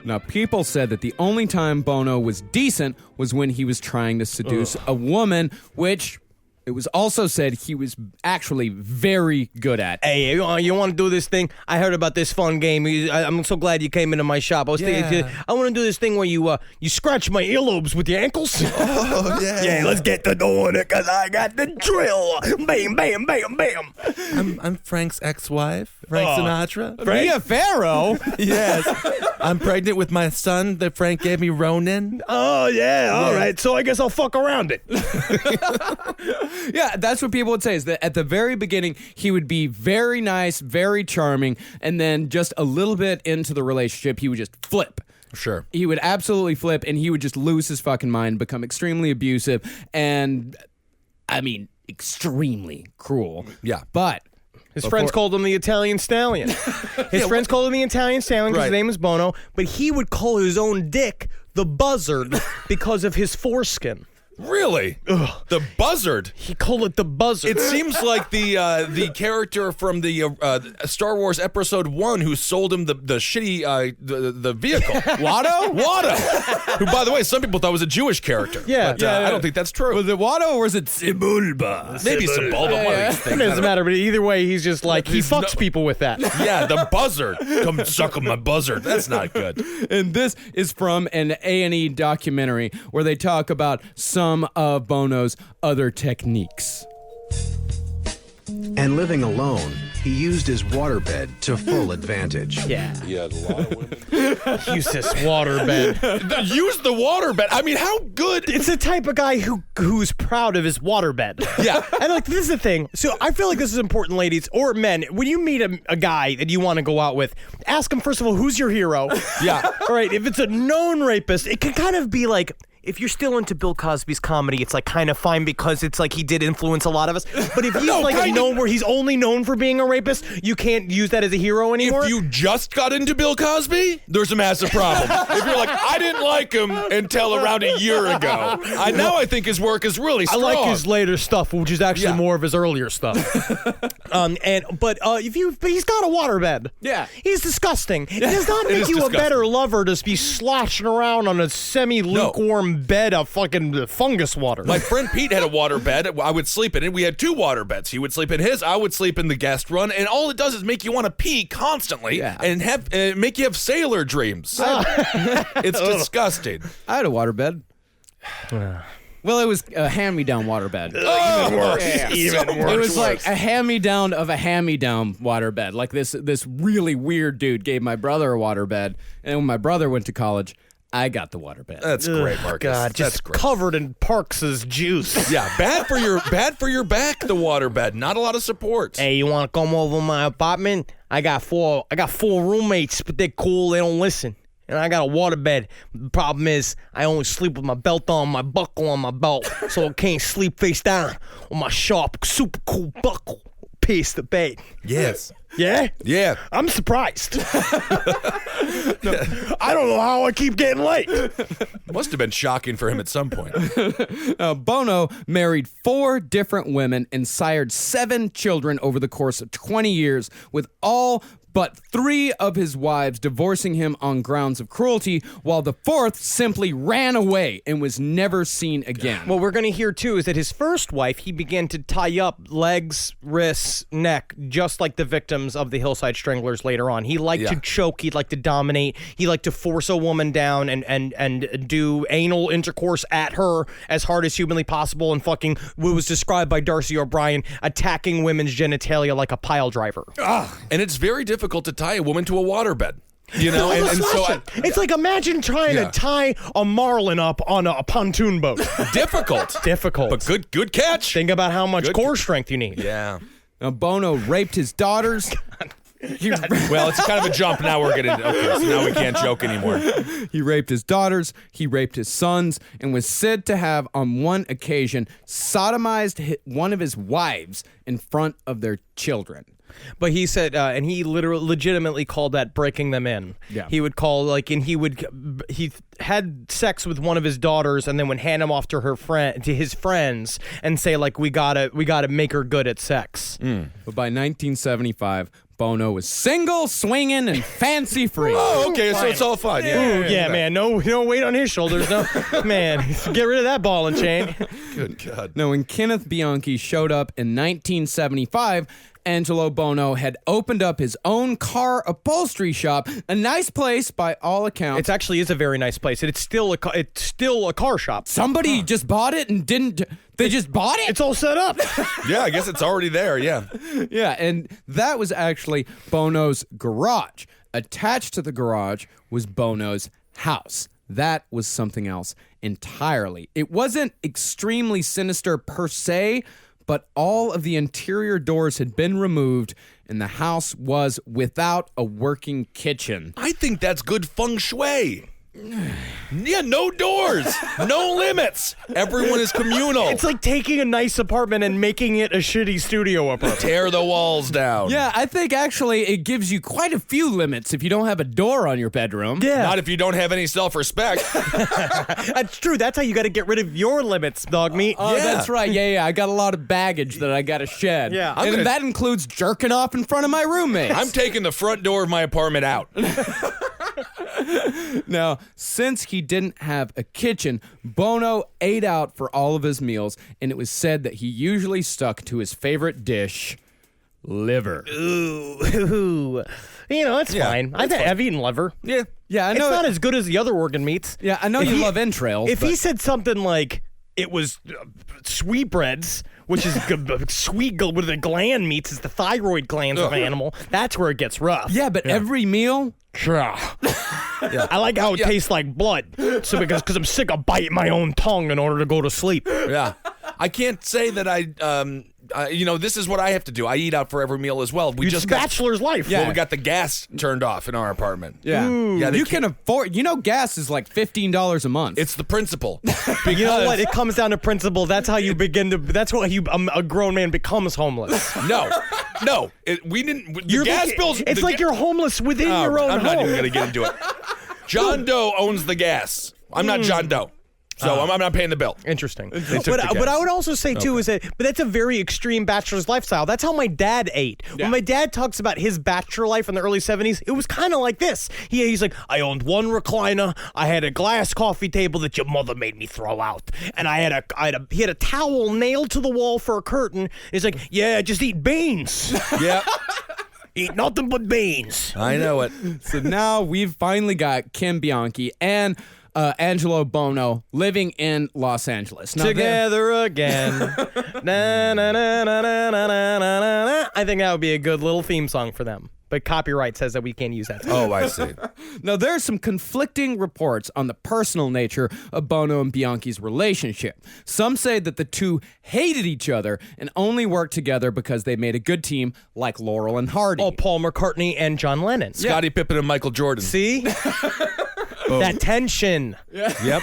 Now, people said that the only time Bono was decent was when he was trying to seduce a woman, which it was also said he was actually very good at. Hey, you want to do this thing? I heard about this fun game. I'm so glad you came into my shop. I was thinking, I want to do this thing where you scratch my earlobes with your ankles. Oh, yeah. Yeah, let's get to doing it, because I got the drill. Bam, bam, bam, bam. I'm Frank's ex-wife, Frank Sinatra. Mia Farrow? Yes. I'm pregnant with my son that Frank gave me, Ronan. Oh, yeah, all right. So I guess I'll fuck around it. Yeah, that's what people would say, is that at the very beginning, he would be very nice, very charming, and then just a little bit into the relationship, he would just flip. Sure. He would absolutely flip, and he would just lose his fucking mind, become extremely abusive, and, I mean, extremely cruel. Yeah. But His friends called him the Italian Stallion. His friends called him the Italian Stallion because his name is Bono, but he would call his own dick the Buzzard because of his foreskin. Really? Ugh. The Buzzard. He called it the Buzzard. It seems like the character from the Star Wars Episode 1 who sold him the shitty the vehicle. Watto? Watto. Who, by the way, some people thought was a Jewish character. Yeah. But, I don't think that's true. Was it Watto or was it Cibulba? Maybe Sebulba. One of these It things. doesn't matter, but either way, he's just like, he He's fucks people with that. Yeah, the Buzzard. Come suck on my Buzzard. That's not good. And this is from an A&E documentary where they talk about some of Bono's other techniques. And living alone, he used his waterbed to full advantage. Yeah. He had a lot of women. Use this waterbed. Use the waterbed. I mean, how good? It's the type of guy who's proud of his waterbed. Yeah. And this is the thing. So I feel like this is important, ladies, or men. When you meet a guy that you want to go out with, ask him, first of all, who's your hero? Yeah. All right, if it's a known rapist, it can kind of be like, if you're still into Bill Cosby's comedy, it's like kind of fine because it's like he did influence a lot of us. But if he's known where he's only known for being a rapist, you can't use that as a hero anymore. If you just got into Bill Cosby, there's a massive problem. If you're like, I didn't like him until around a year ago. I think his work is really strong. I like his later stuff, which is actually more of his earlier stuff. But he's got a waterbed. Yeah. He's disgusting. It does not make you a better lover to be sloshing around on a semi-lukewarm bed of fucking fungus water. My friend Pete had a water bed. I would sleep in it. We had 2 water beds. He would sleep in his. I would sleep in the guest run. And all it does is make you want to pee constantly and make you have sailor dreams. It's disgusting. I had a waterbed. Well, it was a hand-me-down waterbed. Even worse. Even worse. It was like a hand-me-down of a hand-me-down waterbed. Like this really weird dude gave my brother a waterbed, and when my brother went to college, I got the waterbed. That's great, Marcus. God, just covered in Parks' juice. Yeah, bad for your back. The waterbed, not a lot of support. Hey, you want to come over my apartment? I got four roommates, but they're cool. They don't listen. And I got a waterbed. The problem is I only sleep with my belt on, my buckle on my belt, so I can't sleep face down on my sharp, super cool buckle. Pierce the bed. Yes. Yeah? Yeah. I'm surprised. I don't know how I keep getting late. Must have been shocking for him at some point. Buono married 4 different women and sired 7 children over the course of 20 years, with all but 3 of his wives divorcing him on grounds of cruelty, while the 4th simply ran away and was never seen again. What we're going to hear, too, is that his first wife, he began to tie up legs, wrists, neck, just like the victims of the Hillside Stranglers later on. He liked to choke. He'd like to dominate. He liked to force a woman down and do anal intercourse at her as hard as humanly possible, and fucking what was described by Darcy O'Brien, attacking women's genitalia like a pile driver. And it's very difficult to tie a woman to a waterbed. You know, and so it's like imagine trying to tie a marlin up on a pontoon boat. difficult, but good catch. Think about how much core strength you need. Yeah. Now, Buono raped his daughters. Well, it's kind of a jump. Now we're getting okay. So now we can't joke anymore. He raped his daughters, he raped his sons, and was said to have, on one occasion, sodomized one of his wives in front of their children. But he said, and he legitimately called that breaking them in. Yeah. He would call, he had sex with one of his daughters and then would hand him off to his friends and say, like, we gotta make her good at sex. But by 1975, Buono was single, swinging, and fancy-free. Oh, okay, so it's all fine. Yeah, man, no weight on his shoulders. No, man, get rid of that ball and chain. Good God. Now, when Kenneth Bianchi showed up in 1975, Angelo Buono had opened up his own car upholstery shop, a nice place by all accounts. It actually is a very nice place. It's still a car shop. Somebody just bought it and didn't. They just bought it? It's all set up. Yeah, I guess it's already there. Yeah. Yeah, and that was actually Buono's garage. Attached to the garage was Buono's house. That was something else entirely. It wasn't extremely sinister per se, but all of the interior doors had been removed, and the house was without a working kitchen. I think that's good feng shui. Yeah, no doors, no limits. Everyone is communal. It's like taking a nice apartment and making it a shitty studio apartment. Tear the walls down. Yeah, I think actually it gives you quite a few limits if you don't have a door on your bedroom. Yeah. Not if you don't have any self-respect. That's true. That's how you got to get rid of your limits, dog meat. Oh, that's right. Yeah. I got a lot of baggage that I got to shed. Yeah. And that includes jerking off in front of my roommates. I'm taking the front door of my apartment out. Now, since he didn't have a kitchen, Buono ate out for all of his meals, and it was said that he usually stuck to his favorite dish, liver. Ooh. You know, it's fine. I've eaten liver. Yeah. Yeah, I know. It's not as good as the other organ meats. Yeah, I know you love entrails. If he said something like it was sweetbreads, which is sweet with the gland meats, is the thyroid glands of an animal, that's where it gets rough. Yeah, but every meal... I like how it tastes like blood. So because I'm sick of biting my own tongue in order to go to sleep. Yeah. I can't say that this is what I have to do. I eat out for every meal as well. We It's just got bachelor's life. Well, we got the gas turned off in our apartment. Yeah. Yeah, they you can't- can afford, gas is like $15 a month. It's the principle. You know what? It comes down to principle. That's how you begin to. That's how a grown man becomes homeless. No. We didn't. The You're gas like- bills. It's like you're homeless within your own I'm home. not even going to get into it. John Doe owns the gas. I'm not John Doe. So I'm not paying the bill. Interesting. took the But I gas. would also say, too, is that that's a very extreme bachelor's lifestyle. That's how my dad ate. Yeah. When my dad talks about his bachelor life in the early 70s, it was kind of like this. He's like, I owned one recliner. I had a glass coffee table that your mother made me throw out. And he had a towel nailed to the wall for a curtain. He's like, yeah, just eat beans. Yeah, Eat nothing but beans. I know it. So now we've finally got Kim Bianchi and Angelo Buono living in Los Angeles. Now Together again. Na, na, na, na, na, na, na, na, na. I think that would be a good little theme song for them. But copyright says that we can't use that. Oh, I see. Now, there are some conflicting reports on the personal nature of Bono and Bianchi's relationship. Some say that the two hated each other and only worked together because they made a good team like Laurel and Hardy. Oh, Paul McCartney and John Lennon. Scottie Pippen and Michael Jordan. See? That tension. Yep.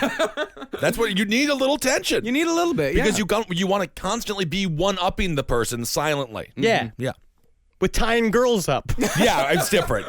That's what you need, a little tension. You need a little bit, because you want to constantly be one-upping the person silently. Yeah. Yeah. With tying girls up. Yeah, it's different,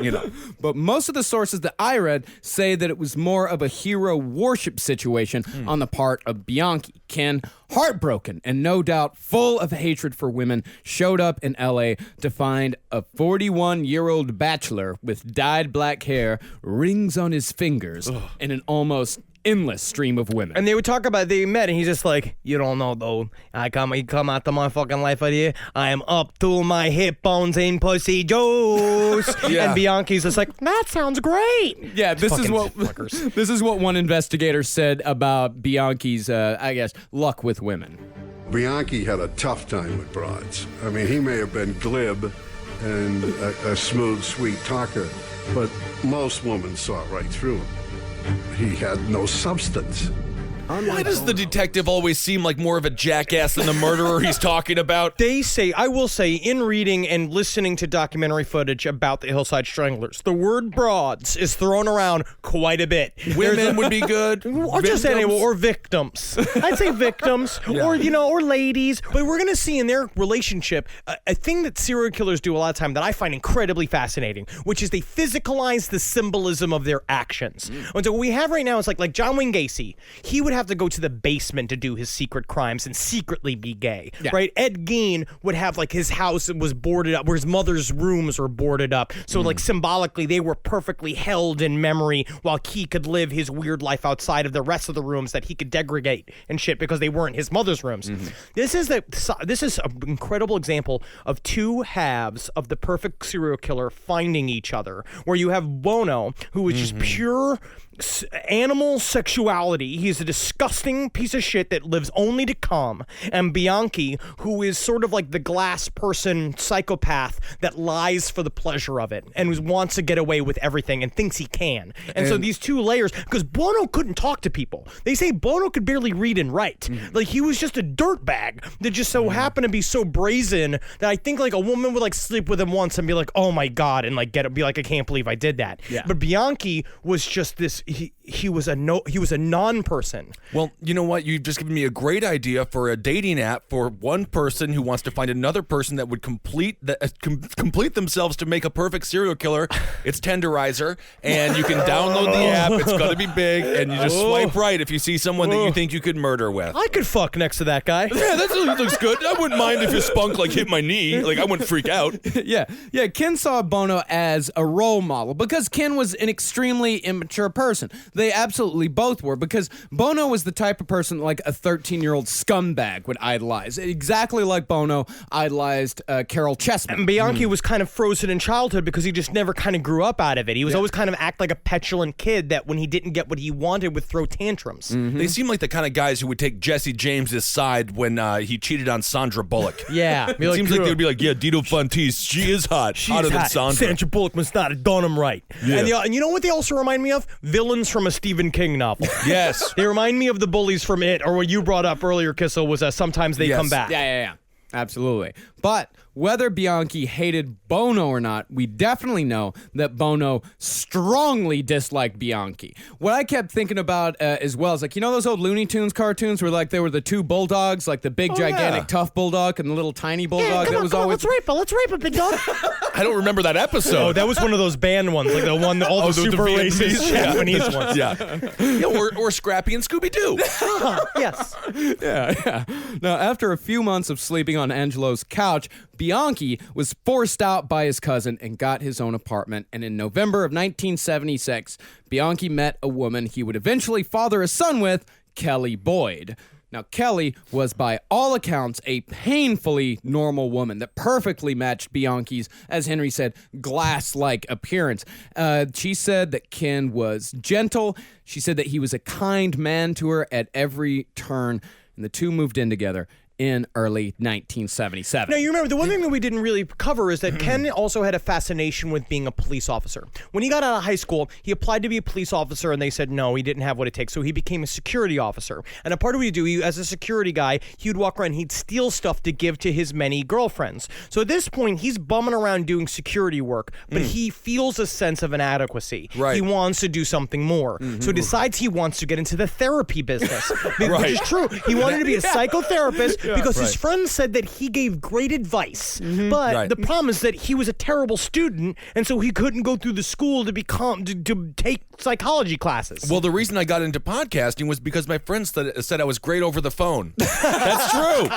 But most of the sources that I read say that it was more of a hero worship situation on the part of Bianchi. Ken, heartbroken and no doubt full of hatred for women, showed up in L.A. to find a 41-year-old bachelor with dyed black hair, rings on his fingers, and an almost endless stream of women. And they would talk about they met, and he's just like, you don't know, though. I come out to my fucking life out here. I am up to my hip bones in pussy juice. Yeah. And Bianchi's just like, that sounds great. Yeah, this is Fucking what fuckers. this is what one investigator said about Bianchi's, luck with women. Bianchi had a tough time with broads. I mean, he may have been glib and a smooth, sweet talker, but most women saw right through him. He had no substance. Why does the detective always seem like more of a jackass than the murderer he's talking about? They say, I will say, in reading and listening to documentary footage about the Hillside Stranglers, the word broads is thrown around quite a bit. Women would be good. Or just Victims. anyone, or victims. I'd say victims, or ladies. But we're going to see in their relationship a thing that serial killers do a lot of time that I find incredibly fascinating, which is they physicalize the symbolism of their actions. And so what we have right now is like John Wayne Gacy. He would have to go to the basement to do his secret crimes and secretly be gay, right? Ed Gein would have like his house was boarded up, where his mother's rooms were boarded up. So like symbolically, they were perfectly held in memory while he could live his weird life outside of the rest of the rooms that he could degrade and shit because they weren't his mother's rooms. This is an incredible example of two halves of the perfect serial killer finding each other, where you have Buono, who is just pure animal sexuality. He's a disgusting piece of shit that lives only to come. And Bianchi, who is sort of like the glass person psychopath that lies for the pleasure of it and who wants to get away with everything and thinks he can. And so these two layers, because Buono couldn't talk to people. They say Buono could barely read and write. Like he was just a dirtbag that just so happened to be so brazen that I think like a woman would like sleep with him once and be like, oh my God, and like be like, I can't believe I did that. Yeah. But Bianchi was just this. He was a non-person. Well, you know what? You've just given me a great idea for a dating app for one person who wants to find another person that would complete themselves to make a perfect serial killer. It's Tenderizer, and you can download the app. It's going to be big, and you just swipe right if you see someone that you think you could murder with. I could fuck next to that guy. Yeah, that looks good. I wouldn't mind if his spunk like hit my knee. Like I wouldn't freak out. Yeah. Ken saw Buono as a role model because Ken was an extremely immature person. They absolutely both were, because Buono was the type of person like a 13-year-old scumbag would idolize. Exactly like Buono idolized Carol Chessman. And Bianchi was kind of frozen in childhood because he just never kind of grew up out of it. He was always kind of act like a petulant kid that when he didn't get what he wanted would throw tantrums. They seem like the kind of guys who would take Jesse James's side when he cheated on Sandra Bullock. Yeah. It seems like they would be like, yeah, Dito Fonteese, she is hotter than Sandra. Sandra Bullock must not have done him right. Yeah. And you know what they also remind me of? Villains from a Stephen King novel. Yes. They remind me of the bullies from It, or what you brought up earlier, Kissel, was sometimes they come back. Yeah. Absolutely. But whether Bianchi hated Buono or not, we definitely know that Buono strongly disliked Bianchi. What I kept thinking about as well is like, you know those old Looney Tunes cartoons where like there were the two bulldogs, like the big gigantic tough bulldog and the little tiny bulldog Come that on, was come on, always... let's rape it, big dog. I don't remember that episode. Oh, that was one of those banned ones, like the one that all the super Vietnamese, racist Japanese ones. Yeah, or Scrappy and Scooby-Doo. Yes. Yeah. Now, after a few months of sleeping on Angelo's couch, Bianchi was forced out by his cousin and got his own apartment. And in November of 1976, Bianchi met a woman he would eventually father a son with, Kelly Boyd. Now, Kelly was, by all accounts, a painfully normal woman that perfectly matched Bianchi's, as Henry said, glass-like appearance. She said that Ken was gentle. She said that he was a kind man to her at every turn, and the two moved in together in early 1977. Now, you remember, the one thing that we didn't really cover is that Ken also had a fascination with being a police officer. When he got out of high school, he applied to be a police officer, and they said no, he didn't have what it takes, so he became a security officer. And a part of what he'd do, as a security guy, he would walk around, he'd steal stuff to give to his many girlfriends. So at this point, he's bumming around doing security work, but he feels a sense of inadequacy. Right. He wants to do something more. So he decides he wants to get into the therapy business, which is true. He wanted to be a psychotherapist, because his friends said that he gave great advice, but the problem is that he was a terrible student, and so he couldn't go through the school to take psychology classes. Well, the reason I got into podcasting was because my friends said I was great over the phone. That's true.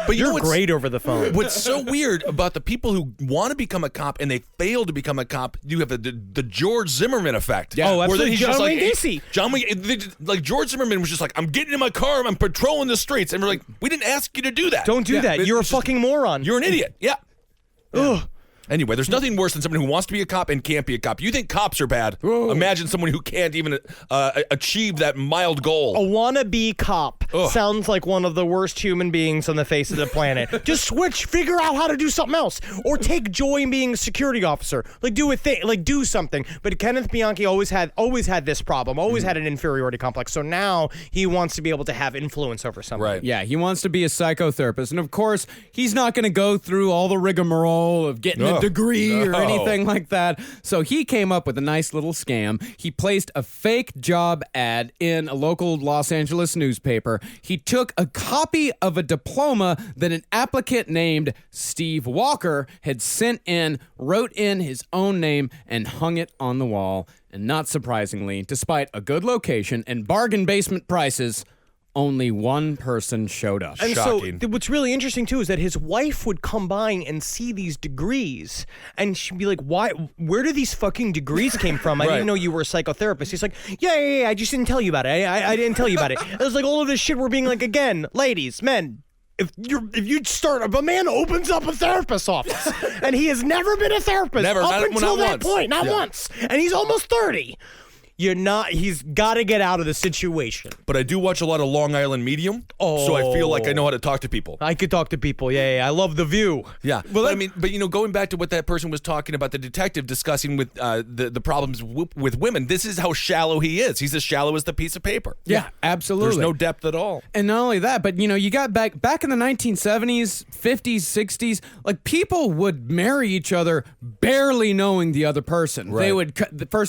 But You're great over the phone. What's so weird about the people who want to become a cop and they fail to become a cop, you have the George Zimmerman effect. Yeah. Oh, Where then absolutely. he's John just Wayne like, Gacy. John Wayne, like George Zimmerman was just like, I'm getting in my car, I'm patrolling the streets, and we're like, we didn't ask you to do that. Don't do that. You're a fucking moron. You're an idiot. Yeah. Ugh. Anyway, there's nothing worse than someone who wants to be a cop and can't be a cop. You think cops are bad? Imagine someone who can't even achieve that mild goal. A wannabe cop sounds like one of the worst human beings on the face of the planet. Just switch, figure out how to do something else, or take joy in being a security officer. Like do a thing, like do something. But Kenneth Bianchi always had this problem, always had an inferiority complex. So now he wants to be able to have influence over something. Right. Yeah, he wants to be a psychotherapist. And of course, he's not going to go through all the rigmarole of getting a degree or anything like that. So he came up with a nice little scam. He placed a fake job ad in a local Los Angeles newspaper. He took a copy of a diploma that an applicant named Steve Walker had sent in, wrote in his own name, and hung it on the wall. And not surprisingly, despite a good location and bargain basement prices, only one person showed up. And Shocking. so what's really interesting, too, is that his wife would come by and see these degrees, and she'd be like, "Why? Where do these fucking degrees came from? I didn't know you were a psychotherapist." He's like, yeah, I just didn't tell you about it. I didn't tell you about it. It was like all of this shit we're being like, again, ladies, men, if a man opens up a therapist's office, and he has never been a therapist up until that point, not once, and he's almost 30. He's got to get out of the situation. But I do watch a lot of Long Island Medium, so I feel like I know how to talk to people. I could talk to people. Yeah. I love The View. Yeah. Well, going back to what that person was talking about, the detective discussing with the problems with women, this is how shallow he is. He's as shallow as the piece of paper. Yeah, absolutely. There's no depth at all. And not only that, but you got back in the 1970s, 50s, 60s, like people would marry each other barely knowing the other person. Right.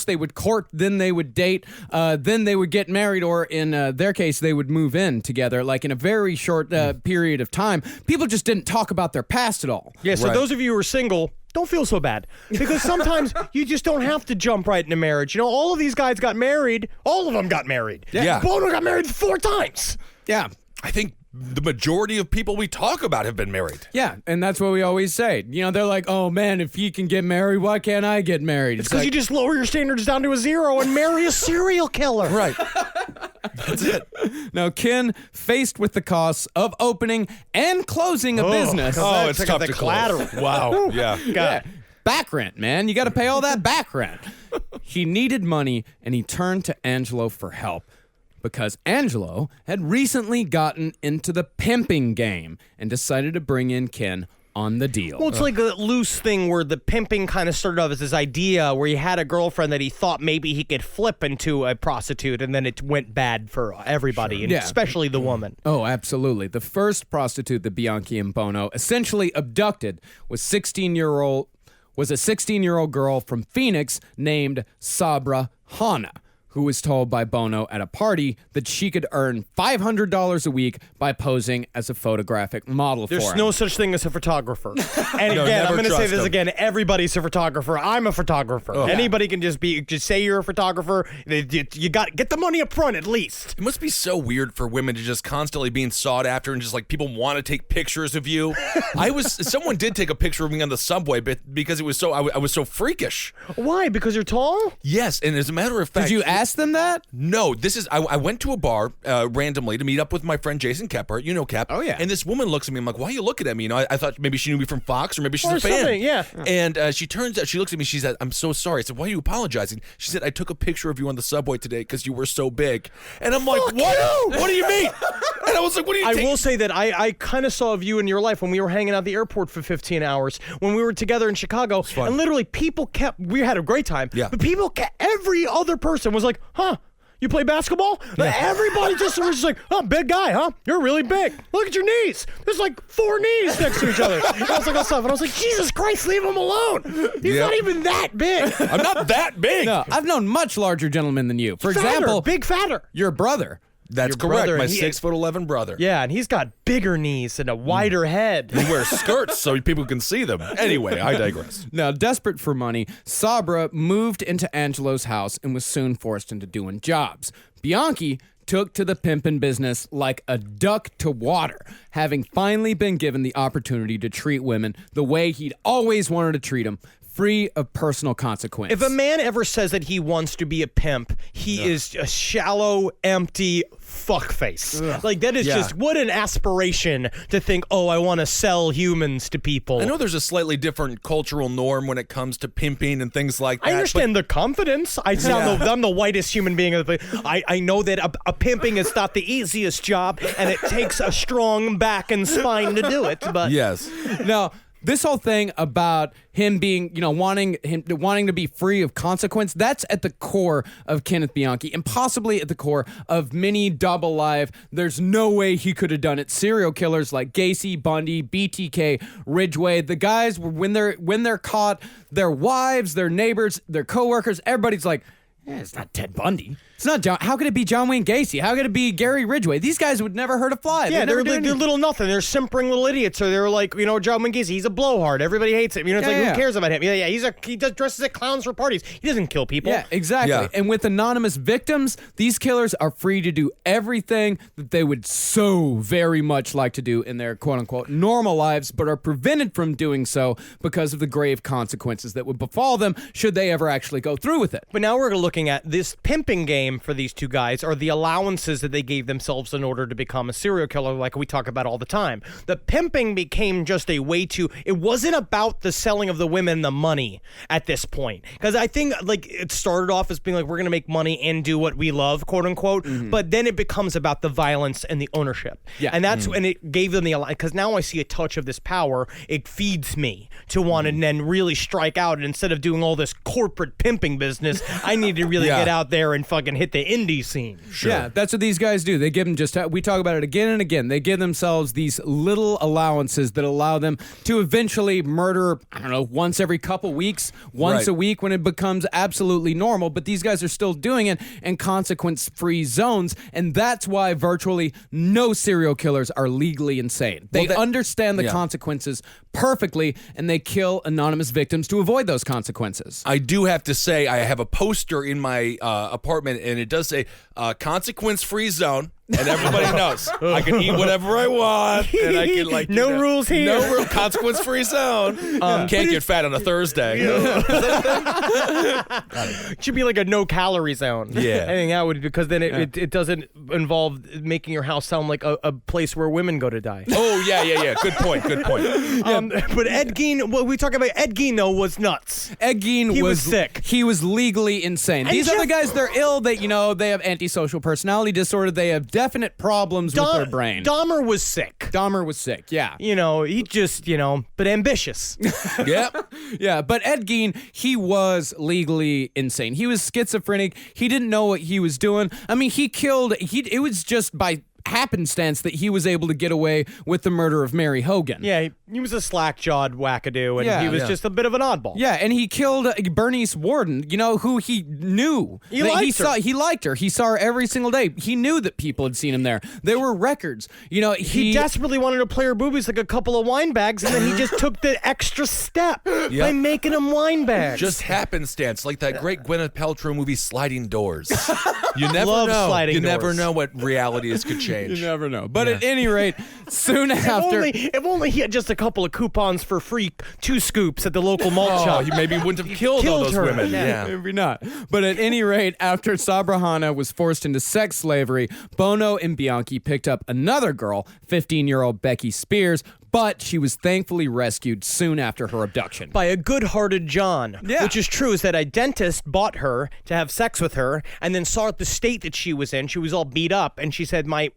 They would court, then they would date, then they would get married, or in their case, they would move in together, like in a very short period of time. People just didn't talk about their past at all. Yeah, so those of you who are single, don't feel so bad. Because sometimes you just don't have to jump right into marriage. All of these guys got married. All of them got married. Yeah. Buono got married 4 times. Yeah. I think the majority of people we talk about have been married. Yeah, and that's what we always say. They're like, oh man, if he can get married, why can't I get married? It's because you just lower your standards down to a 0 and marry a serial killer. Right. That's it. Now, Ken, faced with the costs of opening and closing a business. Oh, it's Check tough out the to collateral. close. Wow. Yeah. Yeah. Back rent, man. You got to pay all that back rent. He needed money, and he turned to Angelo for help, because Angelo had recently gotten into the pimping game and decided to bring in Ken on the deal. Well, it's like a loose thing where the pimping kind of started off as this idea where he had a girlfriend that he thought maybe he could flip into a prostitute, and then it went bad for everybody, and especially the woman. Oh, absolutely. The first prostitute that Bianchi and Buono essentially abducted was a 16-year-old girl from Phoenix named Sabra Hanna, who was told by Buono at a party that she could earn $500 a week by posing as a photographic model for him. There's no such thing as a photographer. And again, I'm going to say this again. Everybody's a photographer. I'm a photographer. Anybody can just say you're a photographer. You got get the money up front at least. It must be so weird for women to just constantly being sought after and just like people want to take pictures of you. Someone did take a picture of me on the subway because it was I was so freakish. Why? Because you're tall? Yes, and as a matter of fact, did you ask them that? No, I went to a bar randomly to meet up with my friend Jason Kepper. You know Kep. Oh, yeah. And this woman looks at me. I'm like, why are you looking at me? You know, I thought maybe she knew me from Fox or maybe she's a fan. Something, yeah. And she looks at me. She said, I'm so sorry. I said, why are you apologizing? She said, I took a picture of you on the subway today because you were so big. And I'm like, what? What do you mean? And I was like, what do you I will say that I kind of saw of you in your life when we were hanging out at the airport for 15 hours, when we were together in Chicago. And literally we had a great time. Yeah. But every other person was like, huh? You play basketball? Everybody just was like, oh, big guy, huh? You're really big. Look at your knees. There's like 4 knees next to each other. I was like, and I was like, Jesus Christ, leave him alone. He's not even that big. I'm not that big. No, I've known much larger gentlemen than you. For example, fatter. Your brother. That's Your correct. brother, My he- 6'11" brother. Yeah, and he's got bigger knees and a wider head. He wears skirts so people can see them. Anyway, I digress. Now, desperate for money, Sabra moved into Angelo's house and was soon forced into doing jobs. Bianchi took to the pimping business like a duck to water, having finally been given the opportunity to treat women the way he'd always wanted to treat them, free of personal consequence. If a man ever says that he wants to be a pimp, he is a shallow, empty fuckface. Like, that is just, what an aspiration to think, oh, I want to sell humans to people. I know there's a slightly different cultural norm when it comes to pimping and things like that. I understand the confidence. I'm the whitest human being. I know that a pimping is not the easiest job, and it takes a strong back and spine to do it. But Yes. Now, this whole thing about him being, wanting to be free of consequence, that's at the core of Kenneth Bianchi and possibly at the core of many double live. There's no way he could have done it. Serial killers like Gacy, Bundy, BTK, Ridgway, the guys, when they're caught, their wives, their neighbors, their coworkers, everybody's like, it's not Ted Bundy. It's not John. How could it be John Wayne Gacy? How could it be Gary Ridgway? These guys would never hurt a fly. yeah, they're never do little nothing. They're simpering little idiots. Or they're like, John Wayne Gacy, he's a blowhard. Everybody hates him. It's who cares about him? Yeah. He just dresses as clowns for parties. He doesn't kill people. Yeah, exactly. Yeah. And with anonymous victims, these killers are free to do everything that they would so very much like to do in their quote-unquote normal lives, but are prevented from doing so because of the grave consequences that would befall them should they ever actually go through with it. But now we're looking at this pimping game for these two guys, or the allowances that they gave themselves in order to become a serial killer, like we talk about all the time. The pimping became just a way to, it wasn't about the selling of the women, the money at this point. Because I think it started off as being like, we're going to make money and do what we love, quote unquote. But then it becomes about the violence and the ownership. Yeah. And that's when it gave them the, because now I see a touch of this power. It feeds me to want to then really strike out. And instead of doing all this corporate pimping business, I need to really get out there and fucking hit the indie scene. Sure. Yeah, that's what these guys do. They give them we talk about it again and again. They give themselves these little allowances that allow them to eventually murder, once every couple weeks, once a week when it becomes absolutely normal. But these guys are still doing it in consequence-free zones. And that's why virtually no serial killers are legally insane. They understand the consequences perfectly, and they kill anonymous victims to avoid those consequences. I do have to say, I have a poster in my apartment, and it does say consequence-free zone. And everybody knows I can eat whatever I want, and I can no rules here. No rule, consequence-free zone. Can't get fat on a Thursday. It should be like a no-calorie zone. Yeah. I think that would, because then it doesn't involve making your house sound like a place where women go to die. Oh, yeah. Good point. But Ed Gein, what we talk about, Ed Gein, though, was nuts. Ed Gein He was sick. He was legally insane. And These other guys, they're ill. They have antisocial personality disorder. They have definite problems with their brain. Dahmer was sick. Dahmer was sick, yeah. He just, but ambitious. Yep. Yeah, but Ed Gein, he was legally insane. He was schizophrenic. He didn't know what he was doing. I mean, it was just by happenstance that he was able to get away with the murder of Mary Hogan. Yeah, he was a slack-jawed wackadoo, and he was just a bit of an oddball. Yeah, and he killed Bernice Worden, who he knew. He liked her. He liked her. He saw her every single day. He knew that people had seen him there. There were records. He desperately wanted to play her boobies like a couple of wine bags, and then he just took the extra step by making them wine bags. Just happenstance, like that great Gwyneth Paltrow movie, Sliding Doors. You never Love know. sliding You doors. never know what realities could change. You never know. But at any rate, soon after... If only he had just a couple of coupons for free 2 scoops at the local malt shop. He maybe wouldn't have killed all those her. women. Yeah. Maybe not. But at any rate, after Sabrahana was forced into sex slavery, Buono and Bianchi picked up another girl, 15-year-old Becky Spears, but she was thankfully rescued soon after her abduction. By a good-hearted John. Yeah. Which is true, is that a dentist bought her to have sex with her and then saw the state that she was in. She was all beat up, and she said, my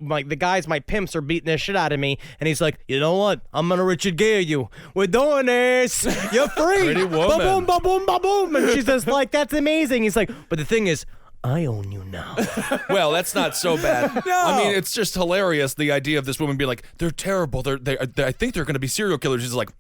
pimps are beating the shit out of me. And he's like, you know what? I'm gonna Richard Gere you. We're doing this. You're free. Pretty woman. Ba-boom, ba-boom, ba-boom. And she's just like, that's amazing. He's like, but the thing is, I own you now. Well, that's not so bad. No. I mean, it's just hilarious, the idea of this woman being like, they're terrible. I think they're going to be serial killers. She's like,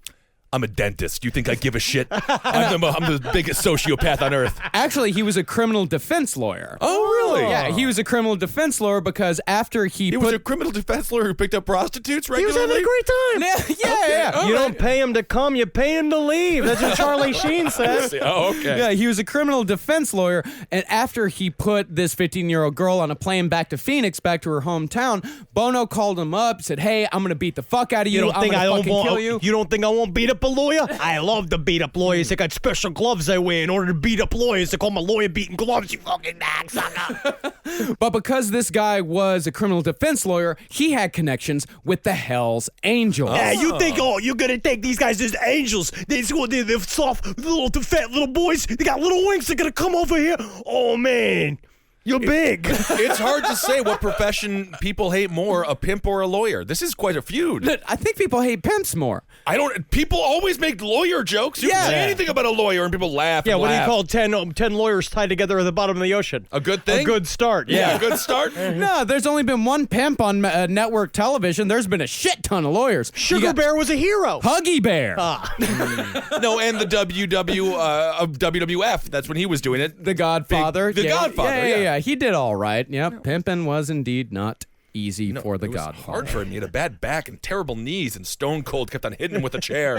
I'm a dentist. You think I give a shit? I'm the biggest sociopath on earth. Actually, he was a criminal defense lawyer. Oh, really? Yeah, he was a criminal defense lawyer because after He was a criminal defense lawyer who picked up prostitutes He was regularly? having a great time. Yeah. You don't pay him to come, you pay him to leave. That's what Charlie Sheen says. Oh, okay. Yeah, he was a criminal defense lawyer, and after he put this 15-year-old girl on a plane back to Phoenix, back to her hometown, Buono called him up, said, hey, I'm going to beat the fuck out of you. You don't think I fucking don't kill want? you. You don't think I won't beat up a lawyer? I love to beat up lawyers. They got special gloves I wear in order to beat up lawyers. They call my lawyer beating gloves. You fucking bag sucker. But because this guy was a criminal defense lawyer, he had connections with the Hells Angels. Yeah, you think you're gonna take these guys as angels? They're soft, fat little boys. They got little wings. They're gonna come over here. Oh man. You're big. It's hard to say what profession people hate more, a pimp or a lawyer. This is quite a feud. I think people hate pimps more. People always make lawyer jokes. You can say anything about a lawyer and people laugh. Yeah, and what do you laugh. call 10 lawyers tied together at the bottom of the ocean? A good thing? A good start. Yeah, Yeah. a good start. No, there's only been one pimp on network television. There's been a shit ton of lawyers. Sugar Bear was a hero. Huggy Bear. No, and the WWF. That's when he was doing it. The Godfather. The Godfather, Yeah. He did all right. Yep. Pimpin' was indeed not easy for the it was Godfather. hard for him. He had a bad back and terrible knees, and Stone Cold kept on hitting him with a chair.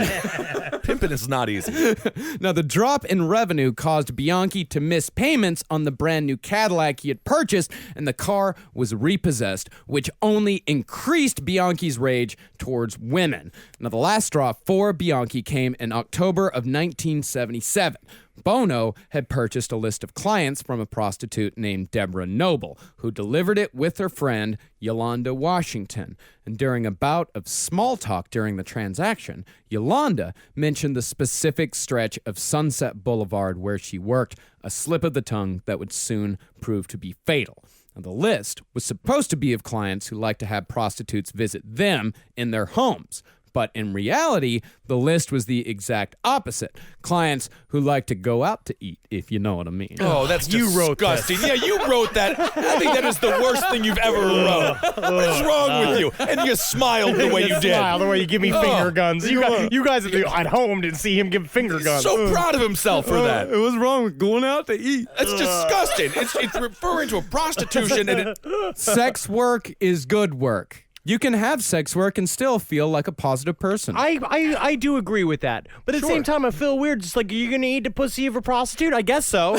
Pimping is not easy. Now, the drop in revenue caused Bianchi to miss payments on the brand new Cadillac he had purchased, and the car was repossessed, which only increased Bianchi's rage towards women. Now, the last straw for Bianchi came in October of 1977. Buono had purchased a list of clients from a prostitute named Deborah Noble, who delivered it with her friend Yolanda Washington. And during a bout of small talk during the transaction, Yolanda mentioned the specific stretch of Sunset Boulevard where she worked, a slip of the tongue that would soon prove to be fatal. Now, the list was supposed to be of clients who like to have prostitutes visit them in their homes. But in reality, the list was the exact opposite. Clients who like to go out to eat, if you know what I mean. Oh, that's disgusting. Yeah, you wrote that. I think that is the worst thing you've ever wrote. What is wrong with you? And you smiled the way you did. Smile the way you give me finger guns. You guys at home didn't see him give finger guns. So proud of himself for that. What's wrong with going out to eat? That's disgusting. It's referring to a prostitution. And Sex work is good work. You can have sex work and still feel like a positive person. I do agree with that. But at the same time, I feel weird. Just like, are you going to eat the pussy of a prostitute? I guess so.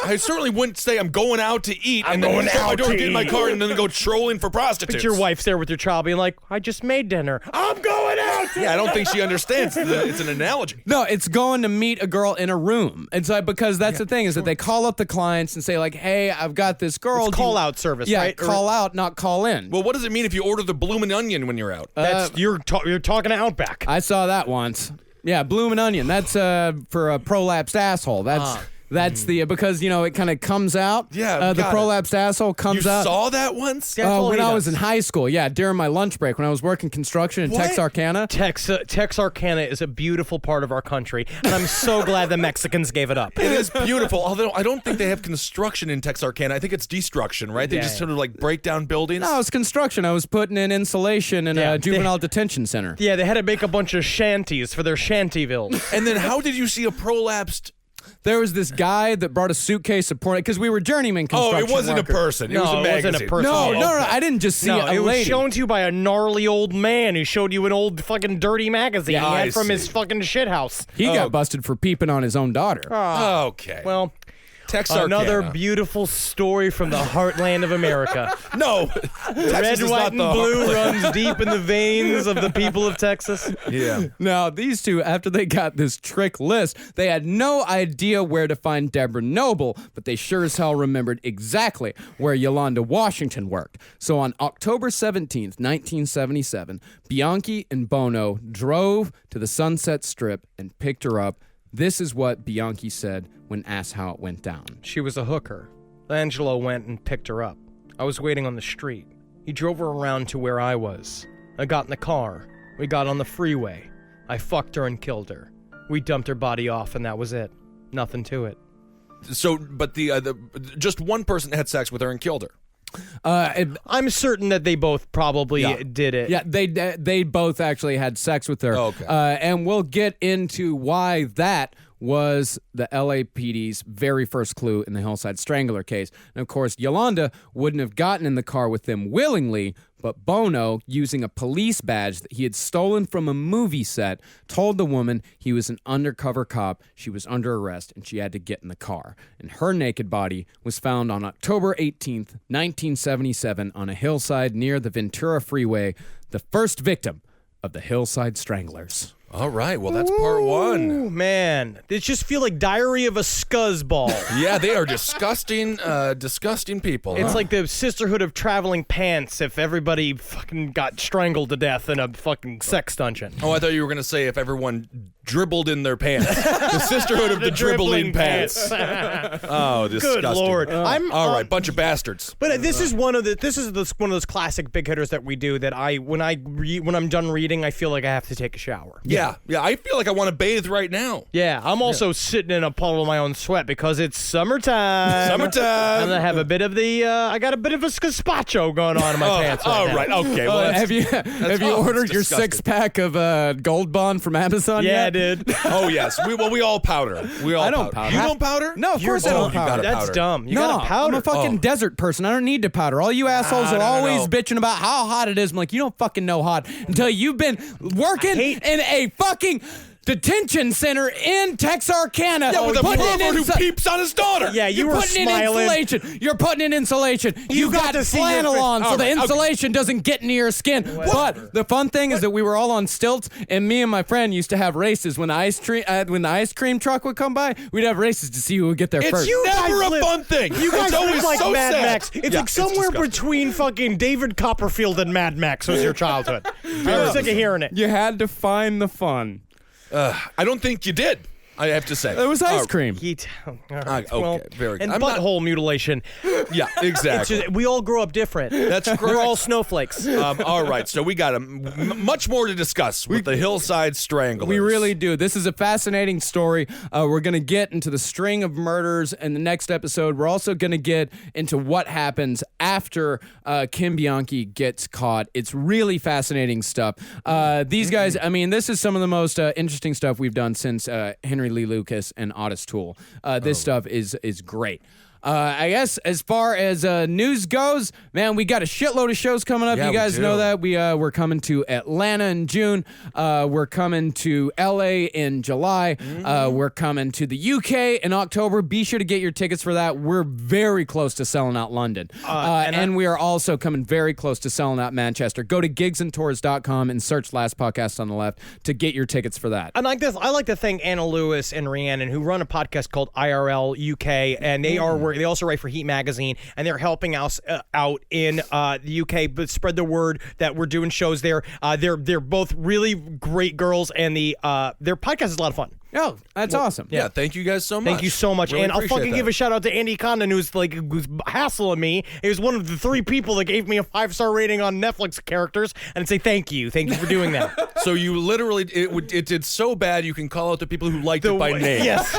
I certainly wouldn't say I'm going out to eat and then shut my door, get in my car, and then go trolling for prostitutes. But your wife's there with your child being like, I just made dinner. I'm going out. Yeah, I don't think she understands. It's an analogy. No, it's going to meet a girl in a room. It's like, because that's the thing, is that they call up the clients and say like, hey, I've got this girl. It's call-out service, yeah, right? call out, not call in. Well, what does it mean if you order the bloomin' onion when you're out? That's you're talking to Outback. I saw that once. Yeah, bloomin' onion. That's for a prolapsed asshole. That's the because it kind of comes out. Yeah, the got it. prolapsed asshole comes You out. saw that once? When I was in high school, during my lunch break when I was working construction in Texarkana. Texarkana is a beautiful part of our country, and I'm so glad the Mexicans gave it up. It is beautiful, although I don't think they have construction in Texarkana. I think it's destruction, right? They just sort of like break down buildings. No, it's construction. I was putting in insulation in a juvenile detention center. Yeah, they had to make a bunch of shanties for their shantyvilles. And then how did you see a prolapsed... There was this guy that brought a suitcase of porn because we were journeyman construction it wasn't workers. a person. It was a magazine. wasn't a person. No, I didn't just see a it was lady. shown to you by a gnarly old man who showed you an old fucking dirty magazine he had from his fucking shithouse. He got busted for peeping on his own daughter. Okay. Well, Texarkana. another beautiful story from the heartland of America. No. Red, Texas is white, not and the blue heartland. runs deep in the veins of the people of Texas. Yeah. Now, these two, after they got this trick list, they had no idea where to find Deborah Noble, but they sure as hell remembered exactly where Yolanda Washington worked. So on October 17th, 1977, Bianchi and Buono drove to the Sunset Strip and picked her up. This is what Bianchi said when asked how it went down. She was a hooker. Angelo went and picked her up. I was waiting on the street. He drove her around to where I was. I got in the car. We got on the freeway. I fucked her and killed her. We dumped her body off, and that was it. Nothing to it. So, but the just one person had sex with her and killed her. I'm certain that they both probably did it. Yeah, they both actually had sex with her. Okay. And we'll get into why that was the LAPD's very first clue in the Hillside Strangler case. And of course, Yolanda wouldn't have gotten in the car with them willingly, but Buono, using a police badge that he had stolen from a movie set, told the woman he was an undercover cop, she was under arrest, and she had to get in the car. And her naked body was found on October 18th, 1977, on a hillside near the Ventura Freeway, the first victim of the Hillside Stranglers. All right. Well, that's part one. Ooh, man. They just feel like Diary of a Scuzzball. Yeah, they are disgusting, disgusting people. It's huh? like the Sisterhood of Traveling Pants if everybody fucking got strangled to death in a fucking sex dungeon. Oh, I thought you were going to say if everyone dribbled in their pants. The Sisterhood of the Dribbling Pants. Oh, disgusting. Good Lord. All right, bunch of bastards. But this is one of those classic big hitters that we do that when I'm done reading, I feel like I have to take a shower. Yeah, I feel like I want to bathe right now. Yeah, I'm also sitting in a puddle of my own sweat because it's summertime. Summertime. And I have a bit of I got a bit of a scazpacho going on in my pants right now. Right, okay. Well, Have you ordered your disgusting. 6-pack of Gold Bond from Amazon Yeah, yet? I did. Oh, yes. We all powder. I don't powder. You don't powder? No, of course I don't you powder. gotta That's powder. dumb. You no, got to powder. I'm a fucking desert person. I don't need to powder. All you assholes are no, always no. bitching about how hot it is. I'm like, you don't fucking know hot until you've been working in a fucking detention center in Texarkana. Yeah, with a putting pervert who insu- peeps on his daughter. Yeah, you You're were putting smiling. in insulation. You're putting in insulation. You got got to see your flannel face. on so All the right, okay. insulation doesn't get into your skin. But the fun thing is that we were all on stilts, and me and my friend used to have races when the ice cream truck would come by. We'd have races to see who would get there It's first. never guys a live- fun thing. You guys it's always live like so Mad sad. Max. It's Yeah, like somewhere disgusting. between fucking David Copperfield and Mad Max was your childhood. I'm sick of hearing it. You had to find the fun. I don't think you did. I have to say. It was ice cream. Okay, very good. And I'm not- butthole mutilation. Yeah, exactly. It's just, we all grow up different. That's correct. We're all snowflakes. All right, so we got much more to discuss with the Hillside Stranglers. We really do. This is a fascinating story. We're going to get into the string of murders in the next episode. We're also going to get into what happens after Kim Bianchi gets caught. It's really fascinating stuff. These guys, I mean, this is some of the most interesting stuff we've done since Henry Lee Lucas and Otis Toole. This stuff is great. I guess as far as news goes, man, we got a shitload of shows coming up. Yeah, you we guys do. know that. We're coming to Atlanta in June. We're coming to LA in July. We're coming to the UK in October. Be sure to get your tickets for that. We're very close to selling out London. And we are also coming very close to selling out Manchester. Go to gigsandtours.com and search Last Podcast on the Left to get your tickets for that. I like this. I like to thank Anna Lewis and Rhiannon, who run a podcast called IRL UK, and they are great. They also write for Heat Magazine, and they're helping us out in the UK. But spread the word that we're doing shows there. They're both really great girls, and their podcast is a lot of fun. Oh, that's awesome. Yeah, thank you guys so much. Thank you so much. Really and I'll appreciate fucking that. give a shout out to Andy Condon, who's hassling me. He was one of the 3 people that gave me a 5-star rating on Netflix characters, and say thank you for doing that. So you literally, it did so bad you can call out the people who liked it by name. Yes.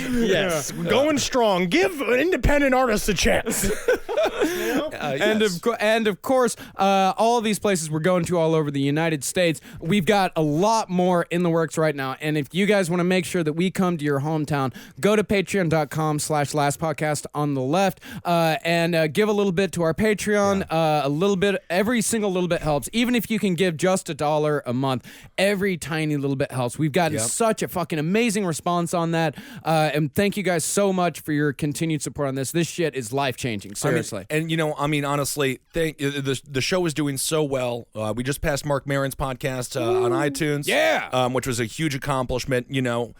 Yes. Going strong. Give independent artists a chance. And of course, all of these places we're going to all over the United States. We've got a lot more in the works right now. And if you guys want to make sure that we come to your hometown, go to patreon.com/lastpodcast on the left and give a little bit to our Patreon. A little bit, every single little bit helps. Even if you can give just $1 a month, every tiny little bit helps. We've gotten such a fucking amazing response on that. And thank you guys so much for your continued support on this. This shit is life-changing, seriously. Honestly, the show is doing so well. We just passed Mark Maron's podcast on iTunes. Yeah. Which was a huge accomplishment, so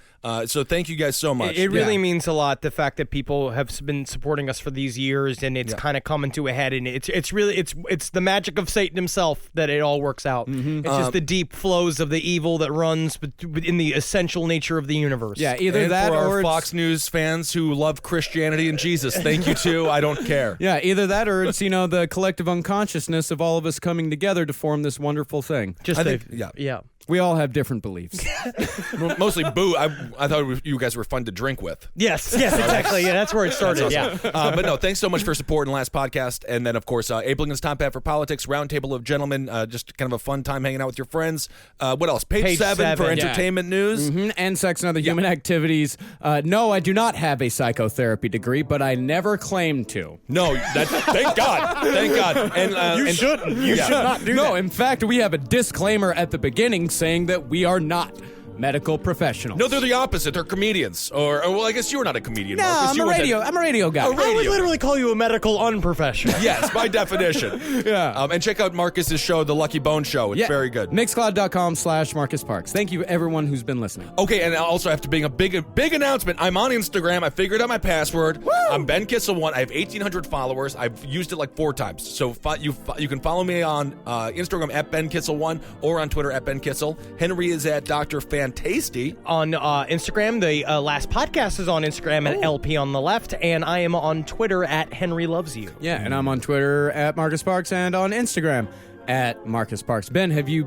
thank you guys so much. It really means a lot, the fact that people have been supporting us for these years, and it's kind of coming to a head, and it's really the magic of Satan himself that it all works out. It's just the deep flows of the evil that runs in the essential nature of the universe. Yeah, either and that for or our it's- Fox News fans who love Christianity and Jesus, thank you too. I don't care. Yeah, either that or it's, the collective unconsciousness of all of us coming together to form this wonderful thing. Yeah. We all have different beliefs. Mostly boo. I thought you guys were fun to drink with. Yes, exactly. Yeah, that's where it started. Yeah. But no, thanks so much for supporting Last Podcast. And then, of course, Abe Lincoln's Top Hat for Politics, Roundtable of Gentlemen, just kind of a fun time hanging out with your friends. What else? Page 7 for entertainment news. And sex and other human activities. No, I do not have a psychotherapy degree, but I never claimed to. No, thank God. Thank God. And You shouldn't. You should not do that. No, in fact, we have a disclaimer at the beginning saying that we are not medical professionals. No, they're the opposite. They're comedians. Or I guess you're not a comedian. No, Marcus. I'm a radio guy. I would literally call you a medical unprofessional. Yes, by definition. Yeah. And check out Marcus's show, The Lucky Bone Show. It's very good. Mixcloud.com/Marcus Parks. Thank you, everyone who's been listening. Okay, and I also have to bring a big announcement. I'm on Instagram. I figured out my password. Woo! I'm Ben Kissel1. I have 1,800 followers. I've used it like 4 times. So you can follow me on Instagram at Ben Kissel1 or on Twitter at Ben Kissel. Henry is at Dr. Fantasty. On Instagram, the last podcast is on Instagram at LP on the left, and I am on Twitter at Henry Loves You. Yeah, and I'm on Twitter at Marcus Parks and on Instagram at Marcus Parks. Ben, have you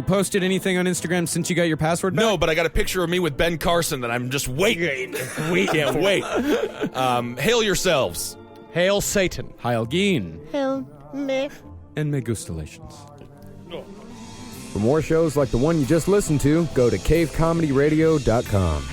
posted anything on Instagram since you got your password back? No, but I got a picture of me with Ben Carson that I'm just waiting. Can't wait. Hail yourselves. Hail Satan. Heil Geen. Help me. And Megustalations. For more shows like the one you just listened to, go to cavecomedyradio.com.